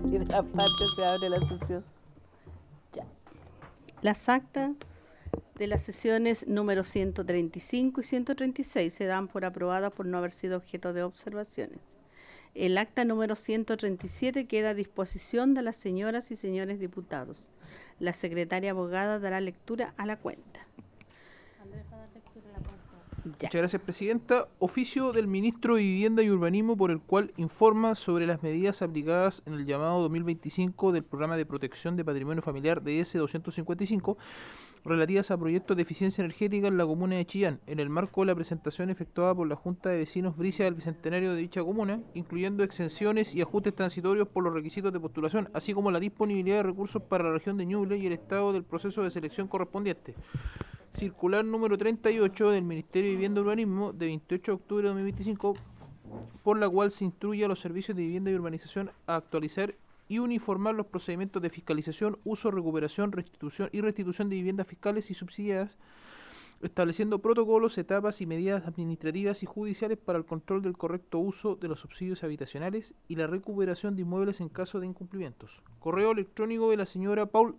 Y de la parte se abre la sesión. Ya. Las actas de las sesiones número 135 y 136 se dan por aprobadas por no haber sido objeto de observaciones. El acta número 137 queda a disposición de las señoras y señores diputados. La secretaria abogada dará lectura a la cuenta. Andrés va a dar lectura a la cuenta. Muchas gracias, Presidenta. Oficio del Ministro de Vivienda y Urbanismo por el cual informa sobre las medidas aplicadas en el llamado 2025 del Programa de Protección de Patrimonio Familiar DS 255 relativas a proyectos de eficiencia energética en la comuna de Chillán, en el marco de la presentación efectuada por la Junta de Vecinos Bricia del Bicentenario de dicha comuna, incluyendo exenciones y ajustes transitorios por los requisitos de postulación, así como la disponibilidad de recursos para la región de Ñuble y el estado del proceso de selección correspondiente. Circular número 38 del Ministerio de Vivienda y Urbanismo de 28 de octubre de 2025, por la cual se instruye a los servicios de vivienda y urbanización a actualizar y uniformar los procedimientos de fiscalización, uso, recuperación, restitución y restitución de viviendas fiscales y subsidiadas, estableciendo protocolos, etapas y medidas administrativas y judiciales para el control del correcto uso de los subsidios habitacionales y la recuperación de inmuebles en caso de incumplimientos. Correo electrónico de la señora Paul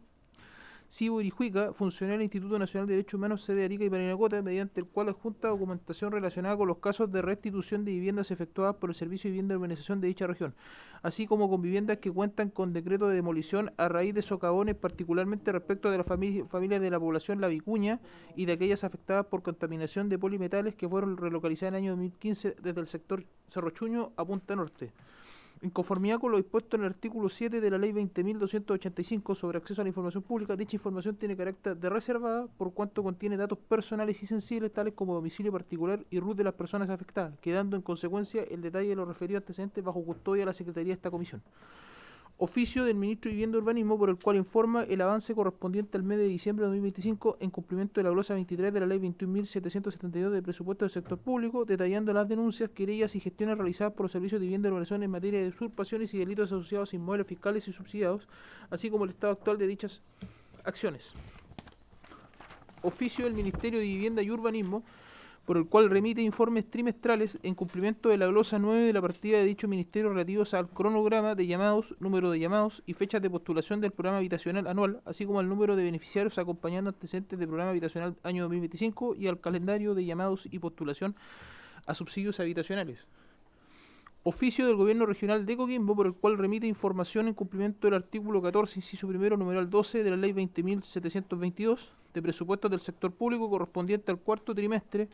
Sibo Irijuica, funcionario del Instituto Nacional de Derechos Humanos, sede Arica y Parinacota, mediante el cual adjunta documentación relacionada con los casos de restitución de viviendas efectuadas por el Servicio de Vivienda y Urbanización de dicha región, así como con viviendas que cuentan con decreto de demolición a raíz de socavones, particularmente respecto de las familias de la población La Vicuña y de aquellas afectadas por contaminación de polimetales que fueron relocalizadas en el año 2015 desde el sector Cerro Chuño a Punta Norte. En conformidad con lo dispuesto en el artículo 7 de la Ley 20.285 sobre acceso a la información pública, dicha información tiene carácter de reservada por cuanto contiene datos personales y sensibles tales como domicilio particular y RUT de las personas afectadas, quedando en consecuencia el detalle de los referidos antecedentes bajo custodia de la Secretaría de esta comisión. Oficio del Ministro de Vivienda y Urbanismo por el cual informa el avance correspondiente al mes de diciembre de 2025 en cumplimiento de la glosa 23 de la Ley 21.772 de presupuesto del sector público, detallando las denuncias, querellas y gestiones realizadas por los servicios de vivienda y urbanización en materia de usurpaciones y delitos asociados a inmuebles fiscales y subsidiados, así como el estado actual de dichas acciones. Oficio del Ministerio de Vivienda y Urbanismo por el cual remite informes trimestrales en cumplimiento de la glosa 9 de la partida de dicho ministerio relativos al cronograma de llamados, número de llamados y fechas de postulación del programa habitacional anual, así como al número de beneficiarios acompañando antecedentes del programa habitacional año 2025 y al calendario de llamados y postulación a subsidios habitacionales. Oficio del Gobierno Regional de Coquimbo por el cual remite información en cumplimiento del artículo 14, inciso primero, numeral 12 de la Ley 20.722 de presupuestos del sector público correspondiente al cuarto trimestre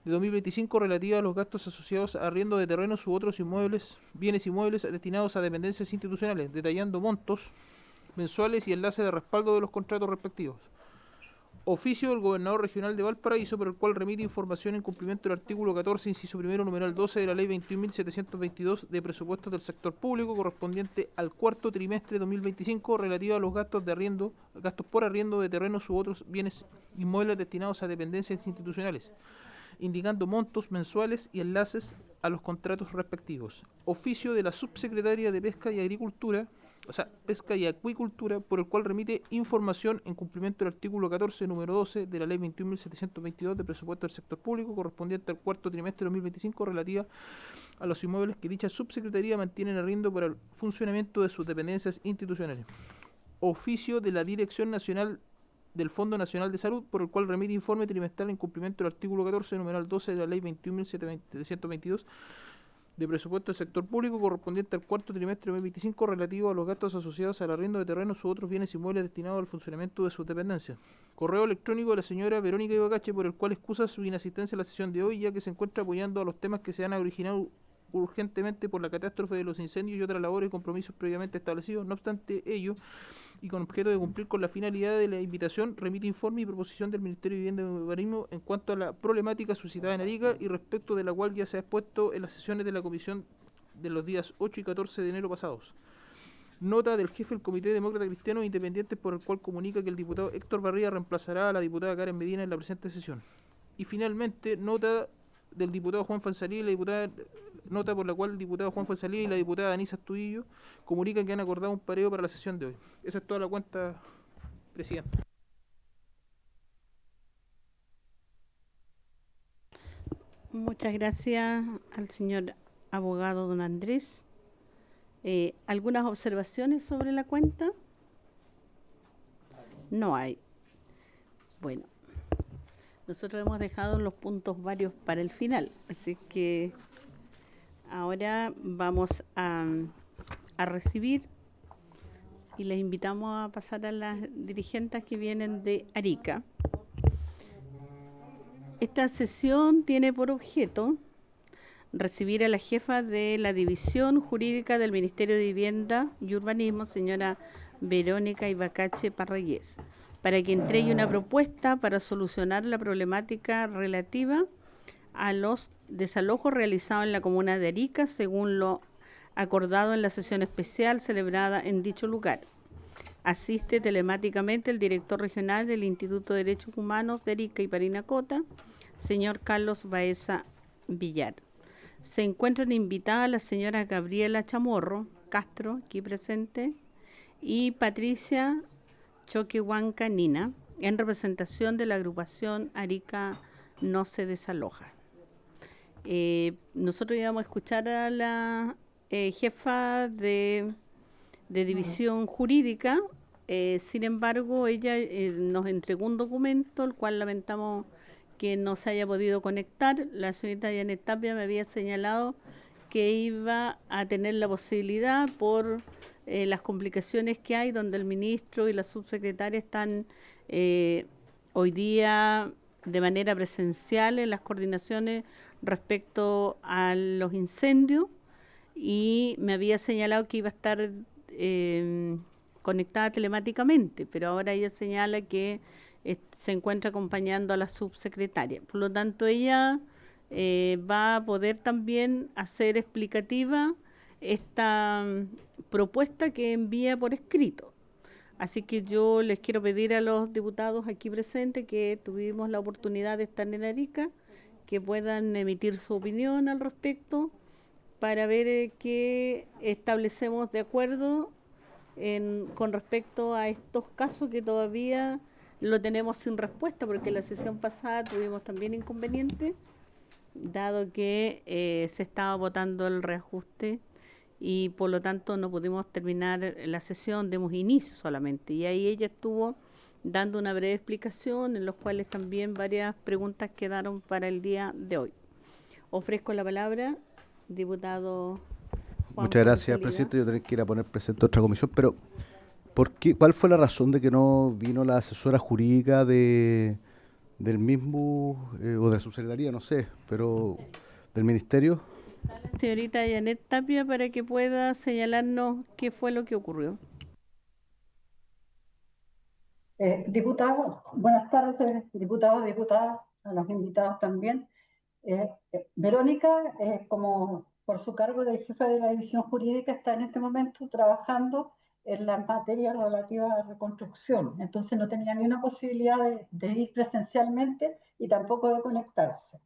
de 2025 relativa a los gastos asociados a arriendo de terrenos u otros inmuebles, bienes inmuebles destinados a dependencias institucionales, detallando montos mensuales y enlaces de respaldo de los contratos respectivos. Oficio del Gobernador Regional de Valparaíso por el cual remite información en cumplimiento del artículo 14, inciso primero, numeral 12 de la Ley 21.722 de presupuestos del sector público correspondiente al cuarto trimestre de 2025 relativa a los gastos de arriendo, gastos por arriendo de terrenos u otros bienes inmuebles destinados a dependencias institucionales, indicando montos mensuales y enlaces a los contratos respectivos. Oficio de la Subsecretaría de Pesca y Agricultura, Pesca y Acuicultura, por el cual remite información en cumplimiento del artículo 14, número 12 de la Ley 21.722 de presupuesto del sector público correspondiente al cuarto trimestre de 2025 relativa a los inmuebles que dicha subsecretaría mantiene en arriendo para el funcionamiento de sus dependencias institucionales. Oficio de la Dirección Nacional del Fondo Nacional de Salud, por el cual remite informe trimestral en cumplimiento del artículo 14, numeral 12 de la Ley 21.722 de presupuesto del sector público correspondiente al cuarto trimestre de 2025 relativo a los gastos asociados al arriendo de terrenos u otros bienes inmuebles destinados al funcionamiento de sus dependencias. Correo electrónico de la señora Verónica Ibacache, por el cual excusa su inasistencia a la sesión de hoy, ya que se encuentra apoyando a los temas que se han originado urgentemente por la catástrofe de los incendios y otras labores y compromisos previamente establecidos. No obstante ello, y con objeto de cumplir con la finalidad de la invitación, remite informe y proposición del Ministerio de Vivienda y Urbanismo en cuanto a la problemática suscitada en Arica y respecto de la cual ya se ha expuesto en las sesiones de la Comisión de los días 8 y 14 de enero pasados. Nota del jefe del Comité Demócrata Cristiano Independiente por el cual comunica que el diputado Héctor Barría reemplazará a la diputada Karen Medina en la presente sesión. Y finalmente, nota del diputado Juan Fansalí y la diputada nota por la cual el diputado Juan Fuenzalía y la diputada Anisa Astudillo comunican que han acordado un pareo para la sesión de hoy. Esa es toda la cuenta, presidente. Muchas gracias al señor abogado don Andrés. ¿Algunas observaciones sobre la cuenta? No hay. Bueno, nosotros hemos dejado los puntos varios para el final, así que ahora vamos a recibir y les invitamos a pasar a las dirigentes que vienen de Arica. Esta sesión tiene por objeto recibir a la jefa de la División Jurídica del Ministerio de Vivienda y Urbanismo, señora Verónica Ibacache Parragués, para que entregue una propuesta para solucionar la problemática relativa a los desalojos realizados en la comuna de Arica, según lo acordado en la sesión especial celebrada en dicho lugar. Asiste telemáticamente el director regional del Instituto de Derechos Humanos de Arica y Parinacota, señor Carlos Baeza Villar. Se encuentran invitadas la señora Gabriela Chamorro Castro, aquí presente, y Patricia Choquehuanca Nina, en representación de la agrupación Arica No Se Desaloja. Nosotros íbamos a escuchar a la jefa de división jurídica, sin embargo, ella nos entregó un documento, el cual lamentamos que no se haya podido conectar. La señorita Janet Tapia me había señalado que iba a tener la posibilidad por las complicaciones que hay, donde el ministro y la subsecretaria están hoy día de manera presencial en las coordinaciones respecto a los incendios, y me había señalado que iba a estar conectada telemáticamente, pero ahora ella señala que se encuentra acompañando a la subsecretaria. Por lo tanto, ella va a poder también hacer explicativa esta propuesta que envía por escrito. Así que yo les quiero pedir a los diputados aquí presentes que tuvimos la oportunidad de estar en Arica, que puedan emitir su opinión al respecto para ver qué establecemos de acuerdo con respecto a estos casos que todavía lo tenemos sin respuesta, porque la sesión pasada tuvimos también inconvenientes, dado que se estaba votando el reajuste y por lo tanto no pudimos terminar la sesión, demos inicio solamente, y ahí ella estuvo dando una breve explicación, en los cuales también varias preguntas quedaron para el día de hoy. Ofrezco la palabra, diputado Juan. Muchas gracias, presidente. Yo tengo que ir a poner presente otra comisión, pero ¿cuál fue la razón de que no vino la asesora jurídica del mismo, o de la subsecretaría, no sé, pero del ministerio? La señorita Janet Tapia, para que pueda señalarnos qué fue lo que ocurrió. Diputado, buenas tardes, diputados, diputadas, a los invitados también. Verónica, como por su cargo de jefa de la división jurídica, está en este momento trabajando en las materias relativas a reconstrucción. Entonces no tenía ni una posibilidad de ir presencialmente y tampoco de conectarse.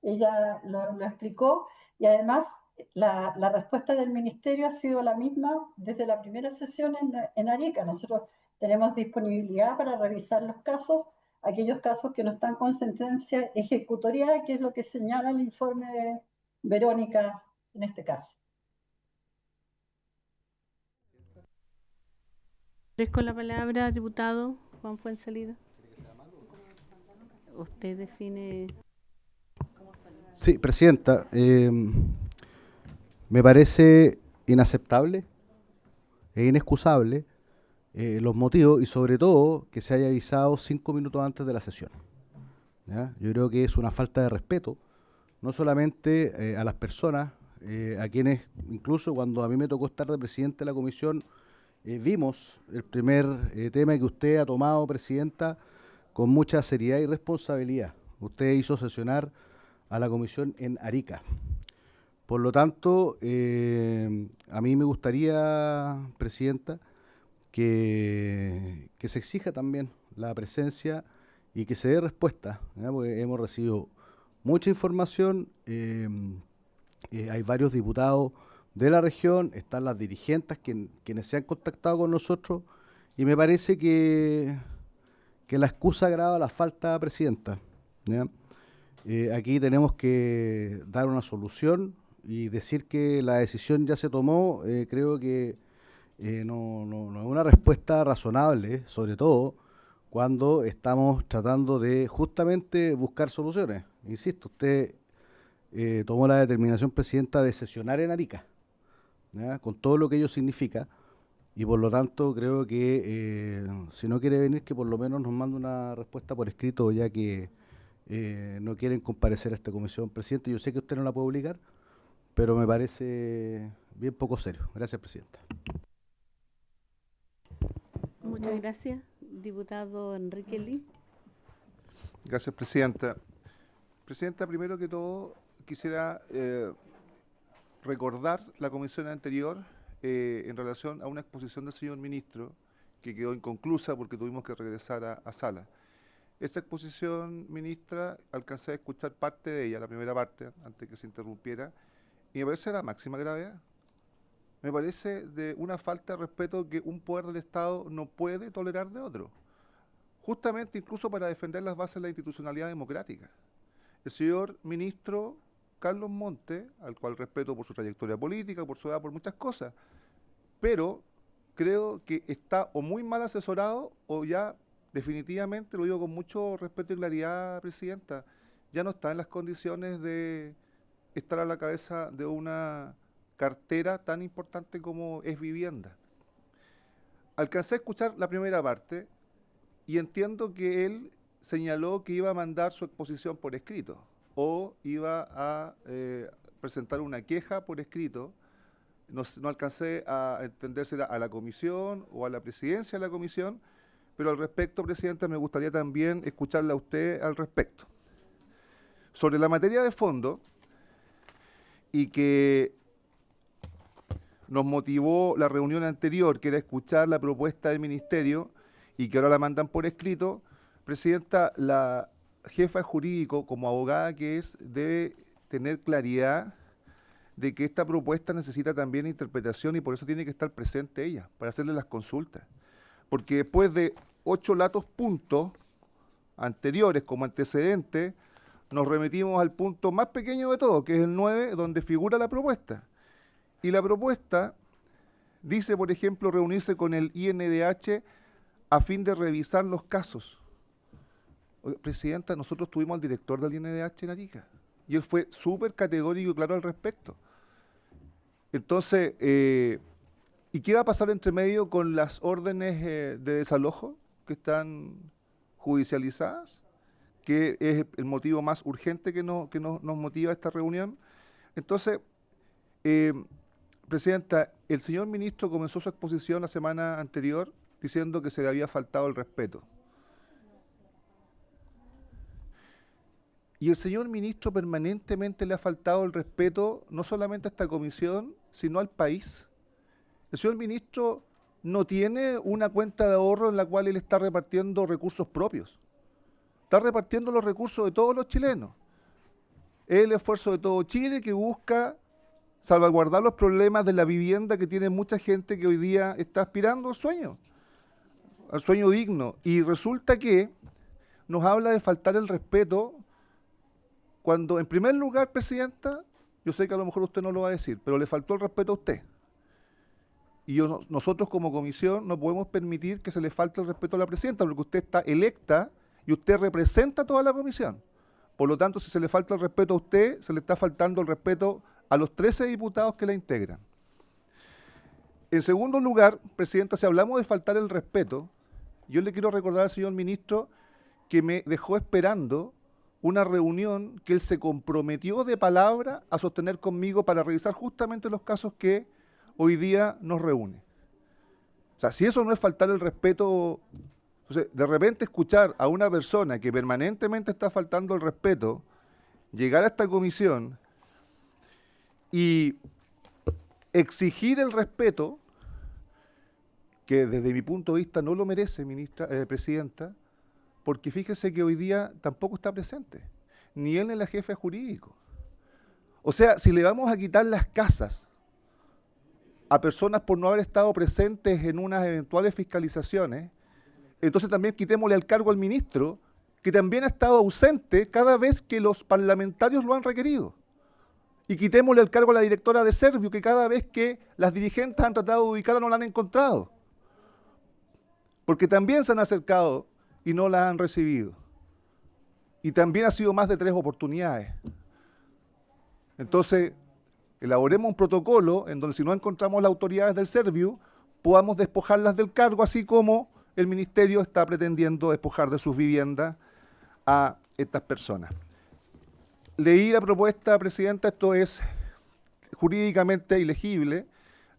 Ella lo explicó, y además la respuesta del ministerio ha sido la misma desde la primera sesión en Arica. Nosotros tenemos disponibilidad para revisar los casos, aquellos casos que no están con sentencia ejecutoriada, que es lo que señala el informe de Verónica en este caso. Con la palabra, diputado Juan Fuenzalida. Usted define. Sí, presidenta. Me parece inaceptable e inexcusable los motivos, y sobre todo que se haya avisado 5 minutos antes de la sesión, ¿ya? Yo creo que es una falta de respeto, no solamente a las personas, a quienes, incluso cuando a mí me tocó estar de presidente de la comisión, vimos el primer tema que usted ha tomado, presidenta, con mucha seriedad y responsabilidad. Usted hizo sesionar a la comisión en Arica. Por lo tanto, a mí me gustaría, presidenta, que se exija también la presencia y que se dé respuesta, ¿ya? Porque hemos recibido mucha información, hay varios diputados de la región, están las dirigentes quienes se han contactado con nosotros, y me parece que la excusa agrava la falta, presidenta, ¿ya? Aquí tenemos que dar una solución y decir que la decisión ya se tomó, creo que no es una respuesta razonable, sobre todo cuando estamos tratando de justamente buscar soluciones. Insisto, usted tomó la determinación, presidenta, de sesionar en Arica, ¿ya? Con todo lo que ello significa, y por lo tanto creo que si no quiere venir, que por lo menos nos mande una respuesta por escrito, ya que no quieren comparecer a esta comisión. Presidente, yo sé que usted no la puede obligar, pero me parece bien poco serio. Gracias, presidenta. Muchas gracias, diputado Enrique Lee. Gracias, presidenta. Presidenta, primero que todo, quisiera recordar la comisión anterior en relación a una exposición del señor ministro que quedó inconclusa porque tuvimos que regresar a sala. Esa exposición, ministra, alcancé a escuchar parte de ella, la primera parte, antes que se interrumpiera, y me parece de la máxima gravedad. Me parece de una falta de respeto que un poder del Estado no puede tolerar de otro, justamente incluso para defender las bases de la institucionalidad democrática. El señor ministro Carlos Montes, al cual respeto por su trayectoria política, por su edad, por muchas cosas, pero creo que está o muy mal asesorado o ya definitivamente, lo digo con mucho respeto y claridad, presidenta, ya no está en las condiciones de estar a la cabeza de una cartera tan importante como es vivienda. Alcancé a escuchar la primera parte y entiendo que él señaló que iba a mandar su exposición por escrito o iba a presentar una queja por escrito. No alcancé a entender si era a la comisión o a la presidencia de la comisión, pero al respecto, presidenta, me gustaría también escucharla a usted al respecto. Sobre la materia de fondo, y que nos motivó la reunión anterior, que era escuchar la propuesta del ministerio, y que ahora la mandan por escrito, presidenta, la jefa jurídico, como abogada que es, debe tener claridad de que esta propuesta necesita también interpretación y por eso tiene que estar presente ella, para hacerle las consultas. Porque después de 8 latos puntos anteriores como antecedente, nos remitimos al punto más pequeño de todo, que es el 9, donde figura la propuesta. Y la propuesta dice, por ejemplo, reunirse con el INDH a fin de revisar los casos. Oiga, presidenta, nosotros tuvimos al director del INDH en Arica, y él fue súper categórico y claro al respecto. Entonces, ¿y qué va a pasar entre medio con las órdenes de desalojo que están judicializadas? Que es el motivo más urgente que nos motiva esta reunión. Entonces, presidenta, el señor ministro comenzó su exposición la semana anterior diciendo que se le había faltado el respeto. Y el señor ministro permanentemente le ha faltado el respeto no solamente a esta comisión, sino al país. El señor ministro no tiene una cuenta de ahorro en la cual él está repartiendo recursos propios. Está repartiendo los recursos de todos los chilenos. Es el esfuerzo de todo Chile que busca salvaguardar los problemas de la vivienda que tiene mucha gente que hoy día está aspirando al sueño digno. Y resulta que nos habla de faltar el respeto cuando, en primer lugar, presidenta, yo sé que a lo mejor usted no lo va a decir, pero le faltó el respeto a usted. Y nosotros como comisión no podemos permitir que se le falte el respeto a la presidenta, porque usted está electa y usted representa a toda la comisión. Por lo tanto, si se le falta el respeto a usted, se le está faltando el respeto a los 13 diputados que la integran. En segundo lugar, presidenta, si hablamos de faltar el respeto, yo le quiero recordar al señor ministro que me dejó esperando una reunión que él se comprometió de palabra a sostener conmigo para revisar justamente los casos que hoy día nos reúne. O sea, si eso no es faltar el respeto, entonces, de repente escuchar a una persona que permanentemente está faltando el respeto, llegar a esta comisión y exigir el respeto, que desde mi punto de vista no lo merece, presidenta, porque fíjese que hoy día tampoco está presente, ni él ni la jefa jurídico. O sea, si le vamos a quitar las casas a personas por no haber estado presentes en unas eventuales fiscalizaciones, entonces también quitémosle el cargo al ministro, que también ha estado ausente cada vez que los parlamentarios lo han requerido. Y quitémosle el cargo a la directora de Servio, que cada vez que las dirigentes han tratado de ubicarla no la han encontrado. Porque también se han acercado y no la han recibido. Y también ha sido más de 3 oportunidades. Entonces, elaboremos un protocolo en donde si no encontramos las autoridades del Servio, podamos despojarlas del cargo, así como el Ministerio está pretendiendo despojar de sus viviendas a estas personas. Leí la propuesta, Presidenta, esto es jurídicamente ilegible,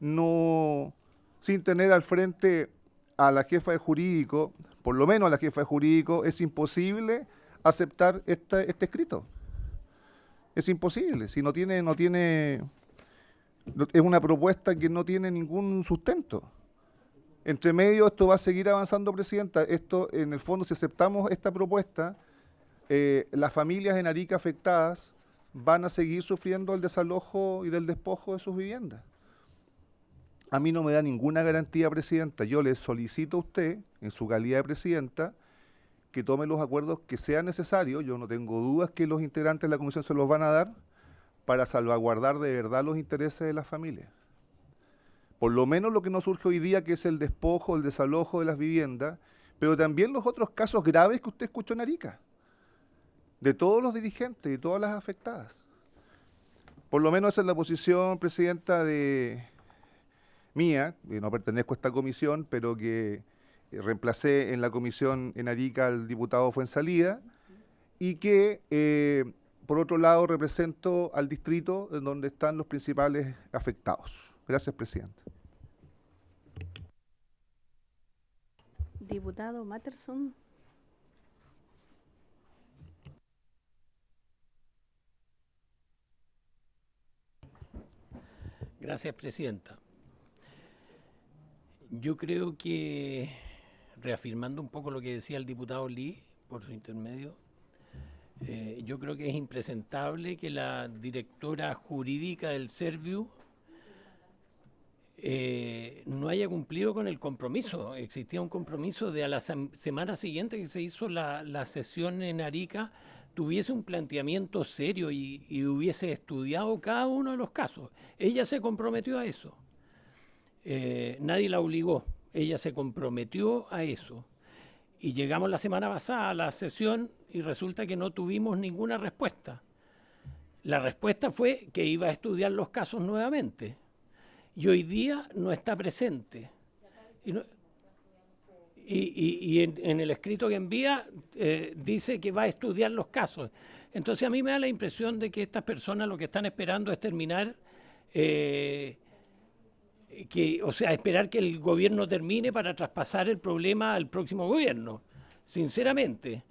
no, sin tener al frente a la jefa de jurídico, por lo menos a la jefa de jurídico, es imposible aceptar este escrito. Es imposible, si es una propuesta que no tiene ningún sustento. Entre medio esto va a seguir avanzando, Presidenta. Esto, en el fondo, si aceptamos esta propuesta, las familias en Arica afectadas van a seguir sufriendo el desalojo y del despojo de sus viviendas. A mí no me da ninguna garantía, Presidenta. Yo le solicito a usted, en su calidad de Presidenta, que tome los acuerdos que sean necesarios. Yo no tengo dudas que los integrantes de la Comisión se los van a dar para salvaguardar de verdad los intereses de las familias. Por lo menos lo que nos surge hoy día, que es el despojo, el desalojo de las viviendas, pero también los otros casos graves que usted escuchó en Arica, de todos los dirigentes y todas las afectadas. Por lo menos esa es la posición, Presidenta, mía, que no pertenezco a esta comisión, pero que reemplacé en la comisión en Arica al diputado Fuenzalida, y que, por otro lado, represento al distrito en donde están los principales afectados. Gracias, Presidenta. Diputado Matterson. Gracias, Presidenta. Yo creo que, reafirmando un poco lo que decía el diputado Lee, por su intermedio, yo creo que es impresentable que la directora jurídica del Serviu no haya cumplido con el compromiso. Existía un compromiso de a la semana siguiente que se hizo la sesión en Arica, tuviese un planteamiento serio y hubiese estudiado cada uno de los casos. Ella se comprometió a eso. Nadie la obligó, ella se comprometió a eso. Y llegamos la semana pasada a la sesión y resulta que no tuvimos ninguna respuesta. La respuesta fue que iba a estudiar los casos nuevamente. Y hoy día no está presente. Y en el escrito que envía dice que va a estudiar los casos. Entonces a mí me da la impresión de que estas personas lo que están esperando es terminar, esperar que el gobierno termine para traspasar el problema al próximo gobierno. Sinceramente,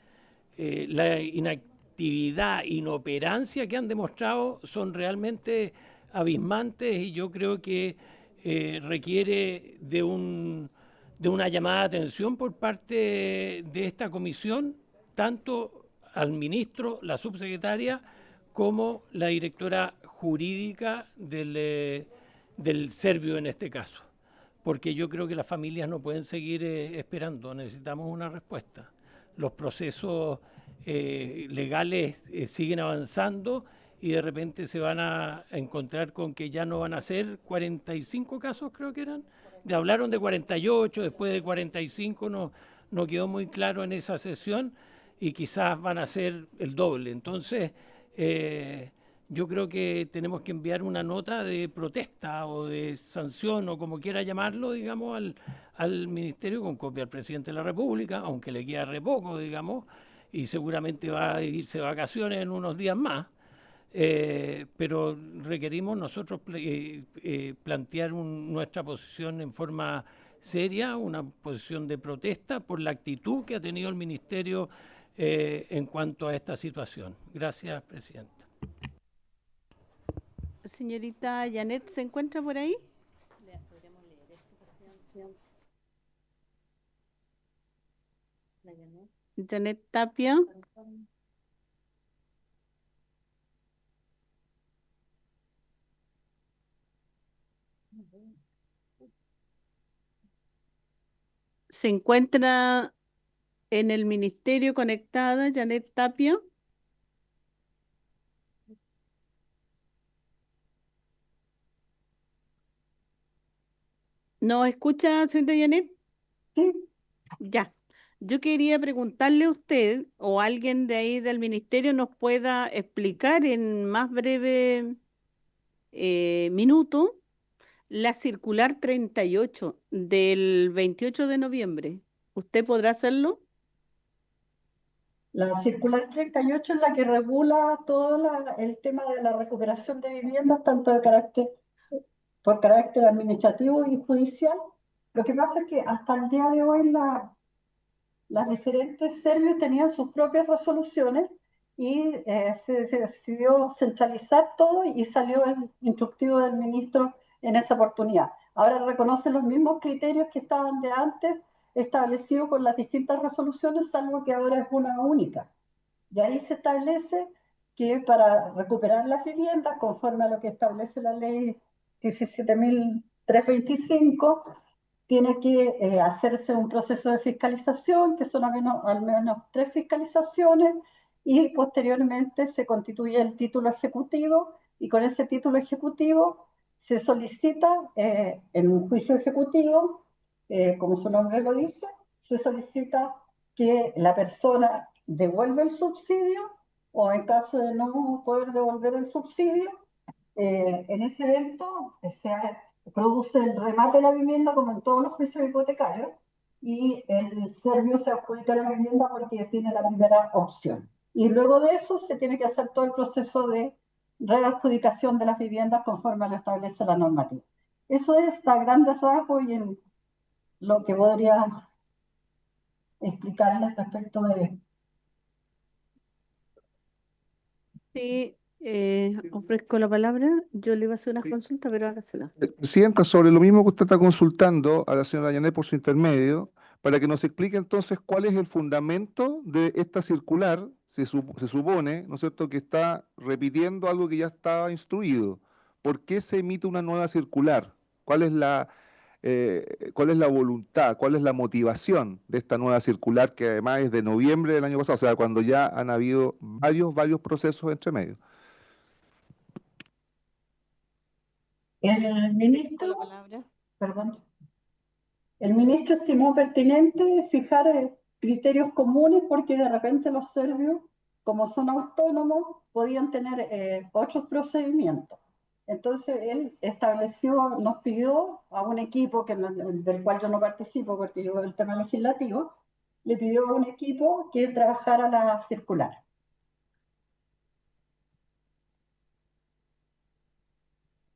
la inactividad, inoperancia que han demostrado son realmente abismantes y yo creo que requiere de una llamada de atención por parte de esta comisión, tanto al ministro, la subsecretaria, como la directora jurídica del Servio en este caso. Porque yo creo que las familias no pueden seguir esperando, necesitamos una respuesta. Los procesos legales siguen avanzando y de repente se van a encontrar con que ya no van a ser 45 casos, creo que eran. Hablaron de 48, después de 45 no quedó muy claro en esa sesión y quizás van a ser el doble. Entonces, yo creo que tenemos que enviar una nota de protesta o de sanción o como quiera llamarlo, digamos, al Ministerio con copia al Presidente de la República, aunque le queda re poco, digamos, y seguramente va a irse de vacaciones en unos días más. Pero requerimos nosotros plantear nuestra posición en forma seria, una posición de protesta por la actitud que ha tenido el Ministerio en cuanto a esta situación. Gracias, Presidenta. Señorita Janet, ¿se encuentra por ahí? ¿Podríamos leer esto, Presidenta? Janet Tapia. ¿Se encuentra en el ministerio conectada Janet Tapia? ¿Nos escucha, señorita Janet? Sí, Ya. Yo quería preguntarle a usted o alguien de ahí del ministerio nos pueda explicar en más breve minuto la circular 38 del 28 de noviembre. ¿Usted podrá hacerlo? la circular 38 es la que regula todo el tema de la recuperación de viviendas, tanto por carácter administrativo y judicial. Lo que pasa es que hasta el día de hoy las diferentes serbios tenían sus propias resoluciones y se decidió centralizar todo y salió el instructivo del ministro en esa oportunidad. Ahora reconoce los mismos criterios que estaban de antes establecidos con las distintas resoluciones, salvo que ahora es una única. Y ahí se establece que para recuperar las viviendas, conforme a lo que establece la ley 17.325, tiene que hacerse un proceso de fiscalización, que son al menos 3 fiscalizaciones, y posteriormente se constituye el título ejecutivo, y con ese título ejecutivo se solicita en un juicio ejecutivo, como su nombre lo dice, se solicita que la persona devuelva el subsidio o en caso de no poder devolver el subsidio, en ese evento se produce el remate de la vivienda como en todos los juicios hipotecarios y el serbio se adjudica la vivienda porque tiene la primera opción. Y luego de eso se tiene que hacer todo el proceso de readjudicación de las viviendas conforme lo establece la normativa. Eso es a grandes rasgos y en lo que podría explicarles respecto de... Sí, ofrezco la palabra. Yo le iba a hacer una Sí. consulta, pero hágasela. Presidenta, sobre lo mismo que usted está consultando a la señora Yanet por su intermedio, para que nos explique entonces cuál es el fundamento de esta circular, se supone, ¿no es cierto?, que está repitiendo algo que ya estaba instruido. ¿Por qué se emite una nueva circular? ¿Cuál es la voluntad, cuál es la motivación de esta nueva circular que además es de noviembre del año pasado, o sea, cuando ya han habido varios procesos entre medio? El Ofrezco la ministro, palabra. perdón, el ministro estimó pertinente fijar criterios comunes porque de repente los serbios, como son autónomos, podían tener otros procedimientos. Entonces él nos pidió a un equipo del cual yo no participo porque yo veo el tema legislativo, le pidió a un equipo que trabajara la circular.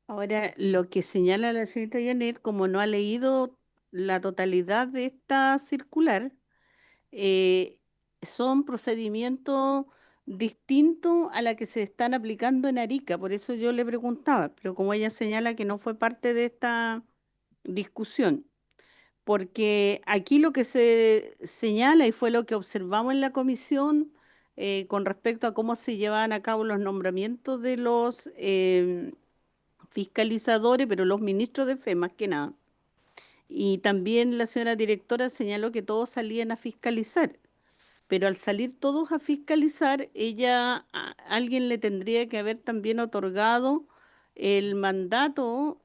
Ahora, lo que señala la señorita Janet, como no ha leído la totalidad de esta circular, eh, son procedimientos distintos a la que se están aplicando en Arica. Por eso yo le preguntaba, pero como ella señala que no fue parte de esta discusión, porque aquí lo que se señala y fue lo que observamos en la comisión con respecto a cómo se llevaban a cabo los nombramientos de los fiscalizadores, pero los ministros de fe más que nada. Y también la señora directora señaló que todos salían a fiscalizar, pero al salir todos a fiscalizar, alguien le tendría que haber también otorgado el mandato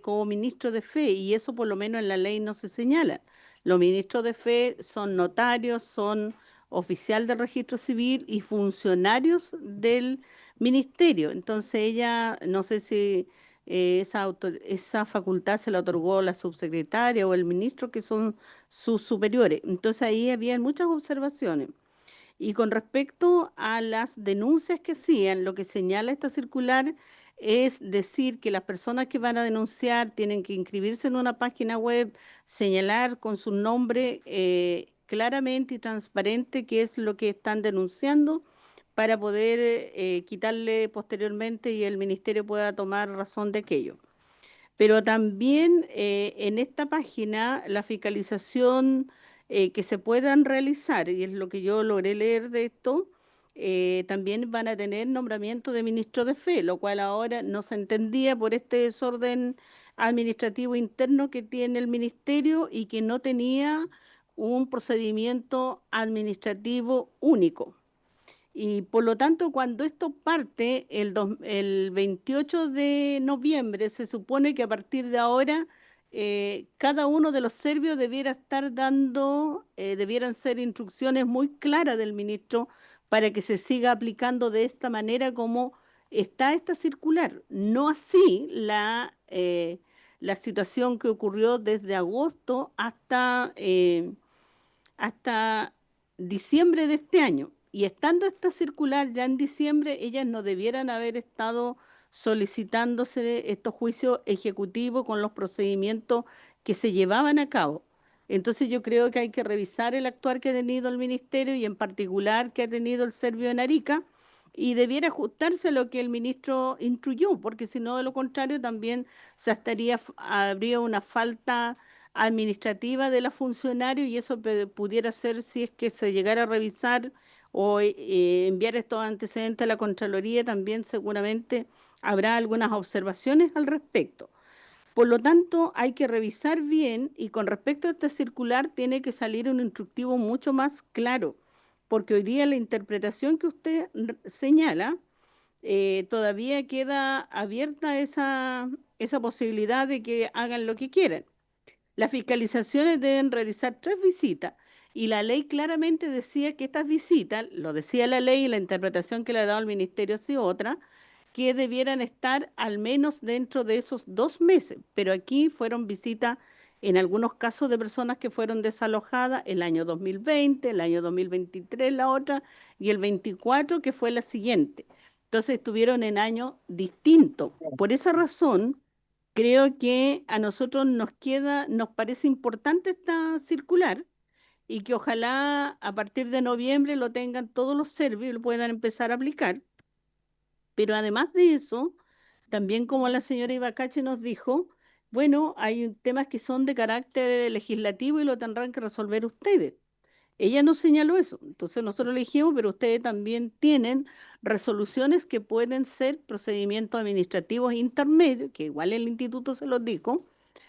como ministro de fe, y eso por lo menos en la ley no se señala. Los ministros de fe son notarios, son oficial del registro civil y funcionarios del ministerio. Entonces ella, no sé si esa facultad se la otorgó la subsecretaria o el ministro, que son sus superiores. Entonces ahí había muchas observaciones. Y con respecto a las denuncias que hacían, lo que señala esta circular es decir que las personas que van a denunciar tienen que inscribirse en una página web, señalar con su nombre claramente y transparente qué es lo que están denunciando para poder quitarle posteriormente y el ministerio pueda tomar razón de aquello. Pero también en esta página la fiscalización que se puedan realizar, y es lo que yo logré leer de esto, también van a tener nombramiento de ministro de fe, lo cual ahora no se entendía por este desorden administrativo interno que tiene el ministerio y que no tenía un procedimiento administrativo único. Y por lo tanto, cuando esto parte el 28 de noviembre, se supone que a partir de ahora cada uno de los serbios debiera estar dando, debieran ser instrucciones muy claras del ministro para que se siga aplicando de esta manera como está esta circular. No así la situación que ocurrió desde agosto hasta diciembre de este año. Y estando esta circular ya en diciembre, ellas no debieran haber estado solicitándose estos juicios ejecutivos con los procedimientos que se llevaban a cabo. Entonces yo creo que hay que revisar el actuar que ha tenido el ministerio y en particular que ha tenido el serbio en Arica y debiera ajustarse a lo que el ministro instruyó, porque si no, de lo contrario, también habría una falta administrativa de la funcionario y eso pudiera ser si es que se llegara a revisar o enviar estos antecedentes a la Contraloría, también seguramente habrá algunas observaciones al respecto. Por lo tanto, hay que revisar bien y con respecto a esta circular tiene que salir un instructivo mucho más claro, porque hoy día la interpretación que usted señala todavía queda abierta esa posibilidad de que hagan lo que quieran. Las fiscalizaciones deben realizar 3 visitas y la ley claramente decía que estas visitas, lo decía la ley y la interpretación que le ha dado el ministerio ha sido otra, que debieran estar al menos dentro de esos 2 meses. Pero aquí fueron visitas en algunos casos de personas que fueron desalojadas el año 2020, el año 2023 la otra y el 24 que fue la siguiente. Entonces estuvieron en años distintos. Por esa razón creo que a nosotros nos parece importante esta circular y que ojalá a partir de noviembre lo tengan todos los serbios y lo puedan empezar a aplicar. Pero además de eso, también como la señora Ibacache nos dijo, bueno, hay temas que son de carácter legislativo y lo tendrán que resolver ustedes. Ella nos señaló eso. Entonces nosotros le dijimos, pero ustedes también tienen resoluciones que pueden ser procedimientos administrativos intermedios, que igual el instituto se los dijo,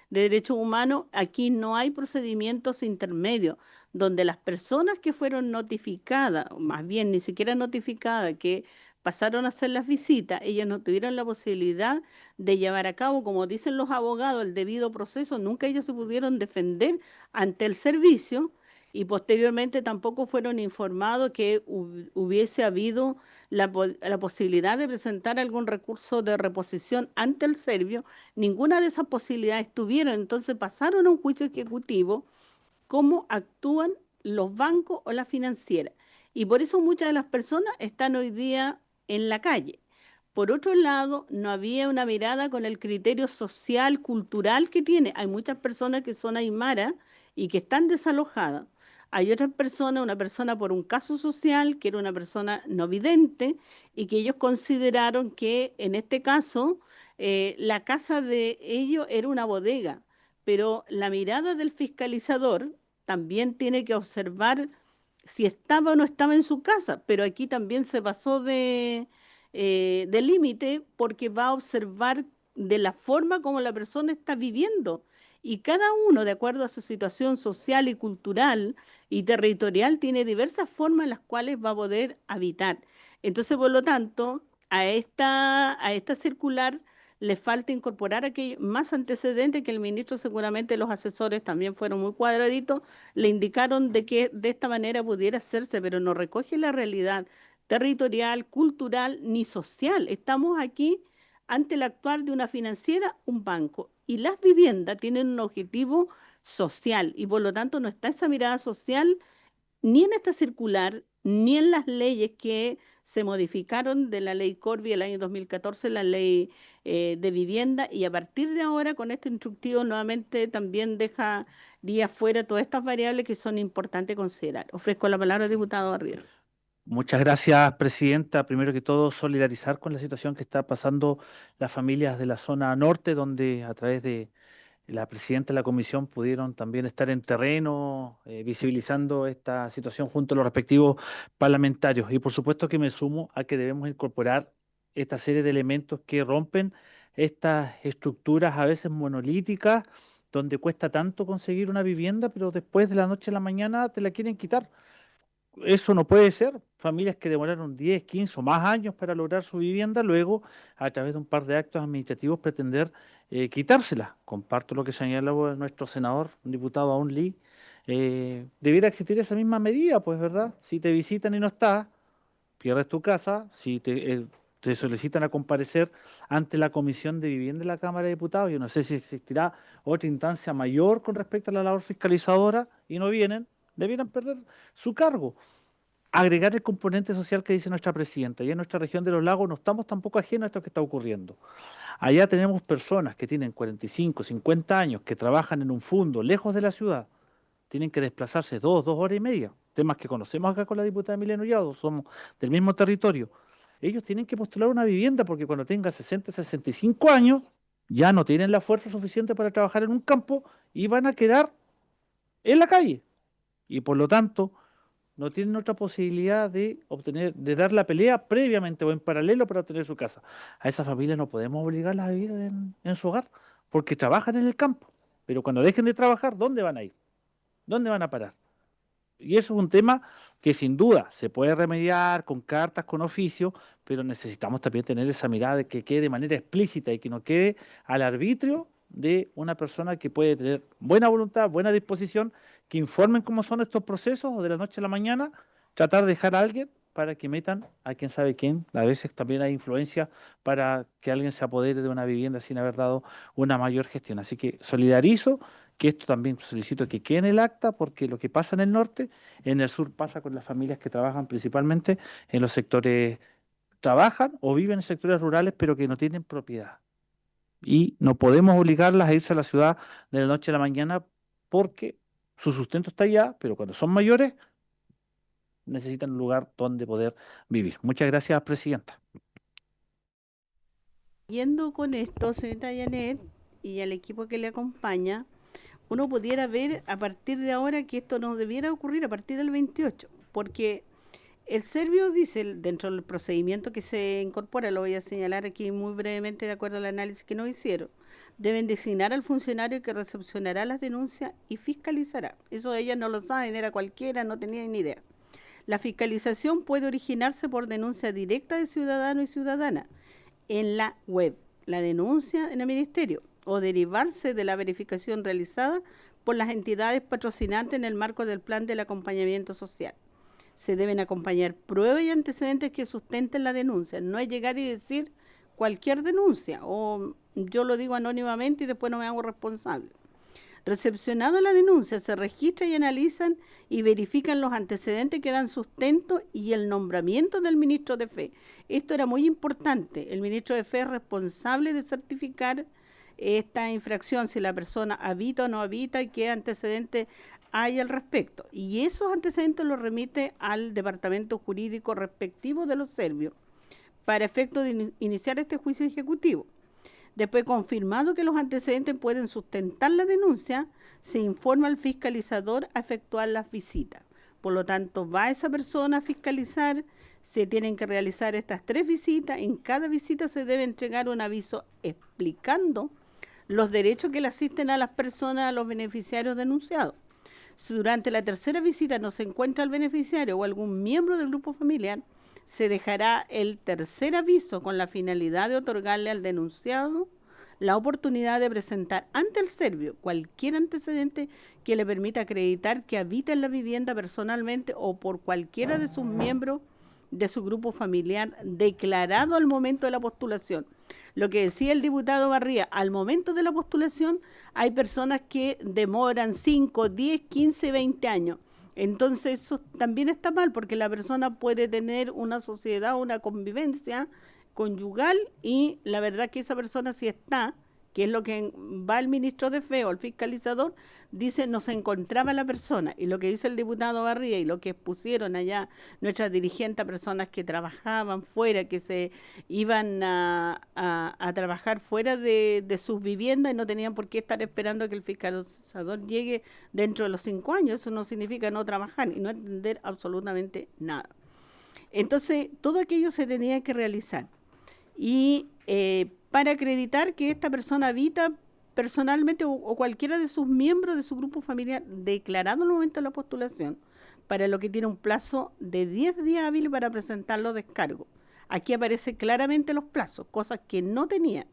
de derechos humanos. Aquí no hay procedimientos intermedios, donde las personas que fueron notificadas, o más bien ni siquiera notificadas, que pasaron a hacer las visitas, ellas no tuvieron la posibilidad de llevar a cabo, como dicen los abogados, el debido proceso, nunca ellos se pudieron defender ante el servicio y posteriormente tampoco fueron informados que hubiese habido la posibilidad de presentar algún recurso de reposición ante el serbio. Ninguna de esas posibilidades tuvieron, entonces pasaron a un juicio ejecutivo cómo actúan los bancos o las financieras. Y por eso muchas de las personas están hoy día en la calle. Por otro lado, no había una mirada con el criterio social, cultural que tiene. Hay muchas personas que son aymaras y que están desalojadas. Hay otras personas, una persona por un caso social, que era una persona no vidente, y que ellos consideraron que en este caso la casa de ellos era una bodega, pero la mirada del fiscalizador también tiene que observar si estaba o no estaba en su casa, pero aquí también se pasó de límite porque va a observar de la forma como la persona está viviendo. Y cada uno, de acuerdo a su situación social y cultural y territorial, tiene diversas formas en las cuales va a poder habitar. Entonces, por lo tanto, a esta circular le falta incorporar aquellos más antecedentes que el ministro, seguramente los asesores también fueron muy cuadraditos, le indicaron de que de esta manera pudiera hacerse, pero no recoge la realidad territorial, cultural ni social. Estamos aquí ante el actuar de una financiera, un banco, y las viviendas tienen un objetivo social y por lo tanto no está esa mirada social ni en esta circular, ni en las leyes que se modificaron de la ley Corby el año 2014, la ley de vivienda, y a partir de ahora con este instructivo nuevamente también dejaría fuera todas estas variables que son importantes considerar. Ofrezco la palabra al diputado Arriero. Muchas gracias, presidenta. Primero que todo, solidarizar con la situación que está pasando las familias de la zona norte, donde a través de la presidenta de la comisión pudieron también estar en terreno, visibilizando esta situación junto a los respectivos parlamentarios. Y por supuesto que me sumo a que debemos incorporar esta serie de elementos que rompen estas estructuras a veces monolíticas, donde cuesta tanto conseguir una vivienda, pero después de la noche a la mañana te la quieren quitar. eso no puede ser. Familias que demoraron 10, 15 o más años para lograr su vivienda, luego, a través de un par de actos administrativos, pretender quitársela. Comparto lo que señaló nuestro senador, diputado Aún Lee. Debiera existir esa misma medida, pues, ¿verdad? Si te visitan y no estás, pierdes tu casa. Si te solicitan a comparecer ante la Comisión de Vivienda de la Cámara de Diputados, yo no sé si existirá otra instancia mayor con respecto a la labor fiscalizadora y no vienen, debieran perder su cargo. Agregar el componente social que dice nuestra presidenta. Y en nuestra región de los lagos no estamos tampoco ajenos a esto que está ocurriendo. Allá tenemos personas que tienen 45, 50 años, que trabajan en un fundo lejos de la ciudad, tienen que desplazarse 2 horas y media, temas que conocemos acá con la diputada Emilia Nullado, somos del mismo territorio. Ellos tienen que postular una vivienda porque cuando tengan 60, 65 años, ya no tienen la fuerza suficiente para trabajar en un campo y van a quedar en la calle. Y por lo tanto, no tienen otra posibilidad de obtener, de dar la pelea previamente o en paralelo para obtener su casa. A esas familias no podemos obligarlas a vivir en su hogar porque trabajan en el campo. Pero cuando dejen de trabajar, ¿dónde van a ir? ¿Dónde van a parar? Y eso es un tema que sin duda se puede remediar con cartas, con oficio, pero necesitamos también tener esa mirada de que quede de manera explícita y que no quede al arbitrio de una persona que puede tener buena voluntad, buena disposición, que informen cómo son estos procesos o de la noche a la mañana, tratar de dejar a alguien para que metan a quién sabe quién. A veces también hay influencia para que alguien se apodere de una vivienda sin haber dado una mayor gestión. Así que solidarizo que esto también solicito que quede en el acta, porque lo que pasa en el norte, en el sur pasa con las familias que trabajan principalmente en los sectores, trabajan o viven en sectores rurales, pero que no tienen propiedad. Y no podemos obligarlas a irse a la ciudad de la noche a la mañana porque su sustento está allá, pero cuando son mayores necesitan un lugar donde poder vivir. Muchas gracias, presidenta. Yendo con esto, señorita Janet, y al equipo que le acompaña, uno pudiera ver a partir de ahora que esto no debiera ocurrir a partir del 28, porque el Servio dice, dentro del procedimiento que se incorpora, lo voy a señalar aquí muy brevemente de acuerdo al análisis que nos hicieron, deben designar al funcionario que recepcionará las denuncias y fiscalizará. Eso ellas no lo saben, era cualquiera, no tenían ni idea. La fiscalización puede originarse por denuncia directa de ciudadano y ciudadana en la web, la denuncia en el ministerio, o derivarse de la verificación realizada por las entidades patrocinantes en el marco del plan del acompañamiento social. Se deben acompañar pruebas y antecedentes que sustenten la denuncia. No es llegar y decir cualquier denuncia, o yo lo digo anónimamente y después no me hago responsable. Recepcionada la denuncia, se registra y analizan y verifican los antecedentes que dan sustento y el nombramiento del ministro de Fe. Esto era muy importante. El ministro de Fe es responsable de certificar esta infracción, si la persona habita o no habita y qué antecedentes hay al respecto. Y esos antecedentes los remite al departamento jurídico respectivo de los serbios para efecto de iniciar este juicio ejecutivo. Después, confirmado que los antecedentes pueden sustentar la denuncia, se informa al fiscalizador a efectuar las visitas. Por lo tanto, va esa persona a fiscalizar, se tienen que realizar estas 3 visitas. En cada visita se debe entregar un aviso explicando los derechos que le asisten a las personas, a los beneficiarios denunciados. Si durante la tercera visita no se encuentra el beneficiario o algún miembro del grupo familiar, se dejará el tercer aviso con la finalidad de otorgarle al denunciado la oportunidad de presentar ante el Servio cualquier antecedente que le permita acreditar que habita en la vivienda personalmente o por cualquiera de sus miembros de su grupo familiar declarado al momento de la postulación. Lo que decía el diputado Barría, al momento de la postulación hay personas que demoran 5, 10, 15, 20 años. Entonces eso también está mal porque la persona puede tener una sociedad, una convivencia conyugal y la verdad que esa persona si está, que es lo que va el ministro de Fe o el fiscalizador, dice no se encontraba la persona. Y lo que dice el diputado Barría y lo que expusieron allá nuestras dirigentes, personas que trabajaban fuera, que se iban a trabajar fuera de sus viviendas y no tenían por qué estar esperando que el fiscalizador llegue dentro de los 5 años. Eso no significa no trabajar y no entender absolutamente nada. Entonces, todo aquello se tenía que realizar. Y para acreditar que esta persona habita personalmente o cualquiera de sus miembros de su grupo familiar declarado en el momento de la postulación, para lo que tiene un plazo de 10 días hábiles para presentar los descargos. Aquí aparecen claramente los plazos, cosas que no tenían.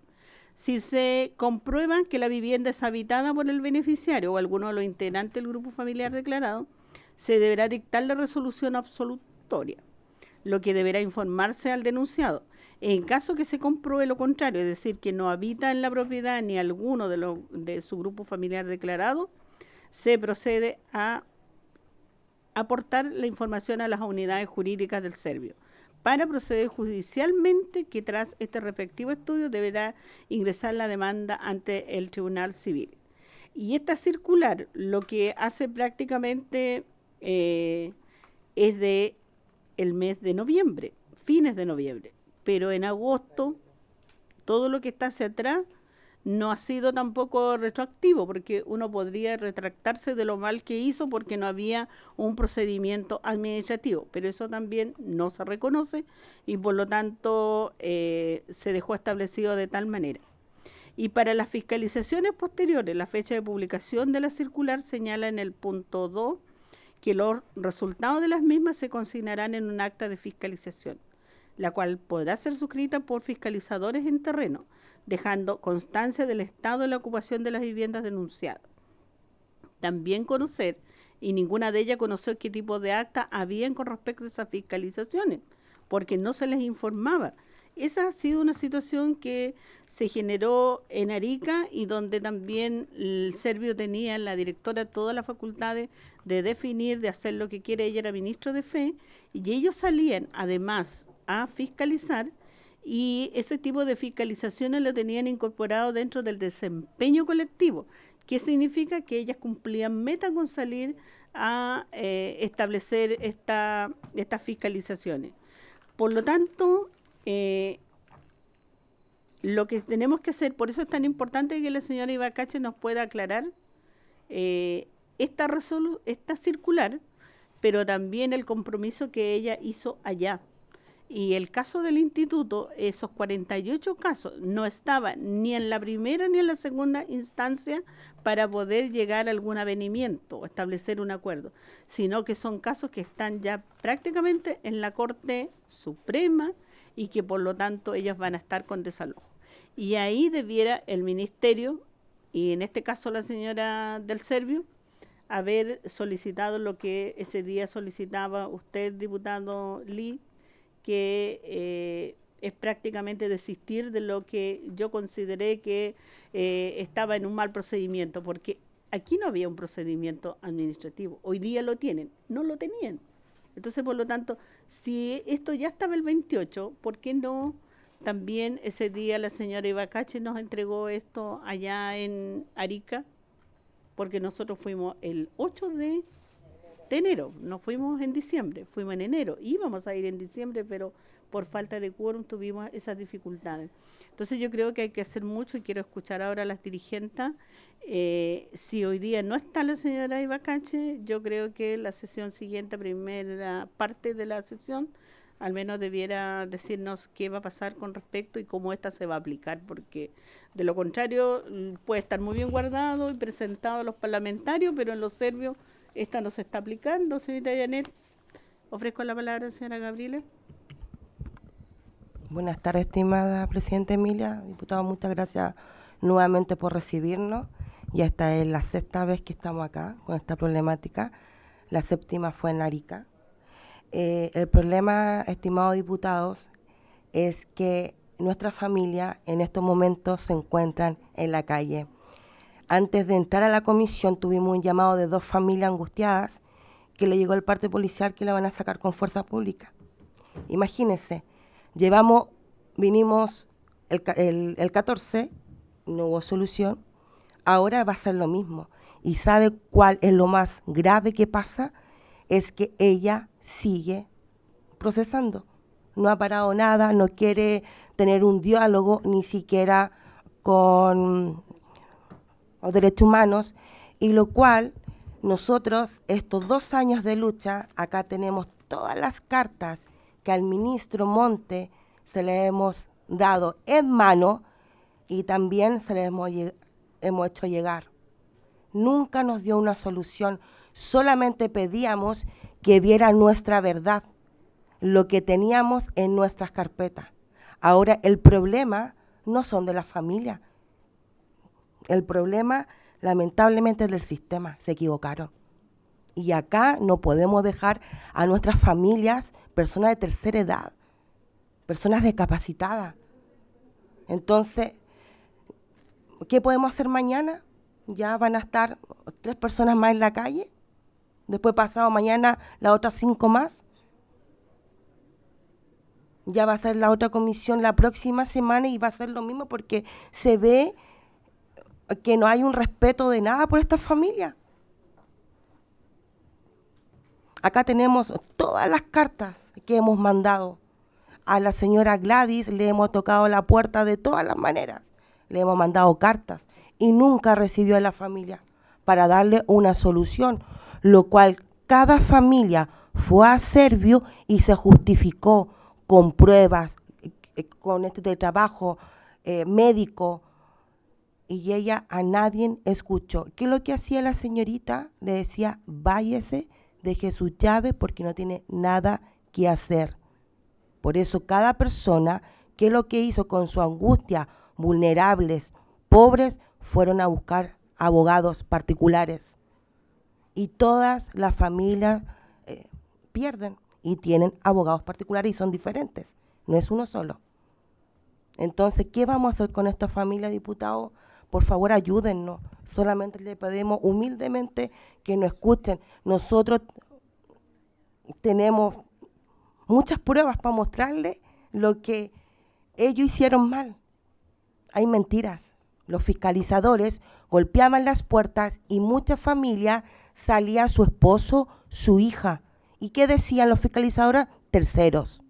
Si se comprueba que la vivienda es habitada por el beneficiario o alguno de los integrantes del grupo familiar declarado, se deberá dictar la resolución absolutoria, lo que deberá informarse al denunciado. En caso que se compruebe lo contrario, es decir, que no habita en la propiedad ni alguno de su grupo familiar declarado, se procede a aportar la información a las unidades jurídicas del Servio para proceder judicialmente, que tras este respectivo estudio deberá ingresar la demanda ante el Tribunal Civil. Y esta circular lo que hace prácticamente es de el mes de noviembre, fines de noviembre, pero en agosto todo lo que está hacia atrás no ha sido tampoco retroactivo, porque uno podría retractarse de lo mal que hizo porque no había un procedimiento administrativo, pero eso también no se reconoce y por lo tanto se dejó establecido de tal manera. Y para las fiscalizaciones posteriores, la fecha de publicación de la circular señala en el punto 2 que los resultados de las mismas se consignarán en un acta de fiscalización, la cual podrá ser suscrita por fiscalizadores en terreno, dejando constancia del estado de la ocupación de las viviendas denunciadas. También conocer, y ninguna de ellas conoció qué tipo de acta habían con respecto a esas fiscalizaciones, porque no se les informaba. Esa ha sido una situación que se generó en Arica y donde también el Servio tenía, la directora, todas las facultades de definir, de hacer lo que quiere. Ella era ministro de Fe y ellos salían además a fiscalizar, y ese tipo de fiscalizaciones lo tenían incorporado dentro del desempeño colectivo, que significa que ellas cumplían meta con salir a establecer estas fiscalizaciones. Por lo tanto, lo que tenemos que hacer, por eso es tan importante que la señora Ibacache nos pueda aclarar esta circular, pero también el compromiso que ella hizo allá. Y el caso del instituto, esos 48 casos, no estaban ni en la primera ni en la segunda instancia para poder llegar a algún avenimiento o establecer un acuerdo, sino que son casos que están ya prácticamente en la Corte Suprema y que por lo tanto ellas van a estar con desalojo. Y ahí debiera el ministerio, y en este caso la señora del Servio, haber solicitado lo que ese día solicitaba usted, diputado Lee, que es prácticamente desistir de lo que yo consideré que estaba en un mal procedimiento, porque aquí no había un procedimiento administrativo, hoy día lo tienen, no lo tenían. Entonces, por lo tanto, si esto ya estaba el 28, ¿por qué no también ese día la señora Ibacache nos entregó esto allá en Arica? Porque nosotros fuimos el 8 de enero, no fuimos en diciembre, fuimos en enero, íbamos a ir en diciembre, pero por falta de quórum tuvimos esas dificultades. Entonces yo creo que hay que hacer mucho y quiero escuchar ahora a las dirigentes. Si hoy día no está la señora Ibacache, yo creo que la sesión siguiente, primera parte de la sesión, al menos debiera decirnos qué va a pasar con respecto y cómo esta se va a aplicar, porque de lo contrario puede estar muy bien guardado y presentado a los parlamentarios, pero en los serbios esta no se está aplicando. Señorita Janet, ofrezco la palabra a la señora Gabriela. Buenas tardes, estimada Presidenta Emilia. Diputado, muchas gracias nuevamente por recibirnos. Ya esta es la 6ª vez que estamos acá con esta problemática. La 7ª fue en Arica. El problema, estimados diputados, es que nuestra familia en estos momentos se encuentran en la calle. Antes de entrar a la comisión tuvimos un llamado de 2 familias angustiadas que le llegó el parte policial que la van a sacar con fuerza pública. Imagínense, vinimos el 14, no hubo solución, ahora va a ser lo mismo. ¿Y sabe cuál es lo más grave que pasa? Es que ella sigue procesando. No ha parado nada, no quiere tener un diálogo ni siquiera con los derechos humanos, y lo cual nosotros, estos 2 años de lucha, acá tenemos todas las cartas que al ministro Monte se le hemos dado en mano y también se le hemos hecho llegar. Nunca nos dio una solución. Solamente pedíamos que vieran nuestra verdad, lo que teníamos en nuestras carpetas. Ahora el problema no son de la familia. El problema, lamentablemente, es del sistema. Se equivocaron. Y acá no podemos dejar a nuestras familias, personas de tercera edad, personas discapacitadas. Entonces, ¿qué podemos hacer mañana? Ya van a estar 3 personas más en la calle. Después pasado mañana las otras 5 más. Ya va a ser la otra comisión la próxima semana y va a ser lo mismo porque se ve que no hay un respeto de nada por estas familias. Acá tenemos todas las cartas que hemos mandado. A la señora Gladys le hemos tocado la puerta de todas las maneras. Le hemos mandado cartas y nunca recibió a la familia para darle una solución, lo cual cada familia fue a Servio y se justificó con pruebas, con este de trabajo médico, y ella a nadie escuchó. ¿Qué es lo que hacía la señorita? Le decía, váyese, deje su llave porque no tiene nada que hacer. Por eso cada persona, ¿qué es lo que hizo con su angustia? Vulnerables, pobres, fueron a buscar abogados particulares. Y todas las familias pierden y tienen abogados particulares y son diferentes, no es uno solo. Entonces, ¿qué vamos a hacer con esta familia, diputado? Por favor, ayúdennos. Solamente le pedimos humildemente que nos escuchen. Nosotros tenemos muchas pruebas para mostrarles lo que ellos hicieron mal. Hay mentiras. Los fiscalizadores golpeaban las puertas y muchas familias salía su esposo, su hija. ¿Y qué decían los fiscalizadores? Terceros.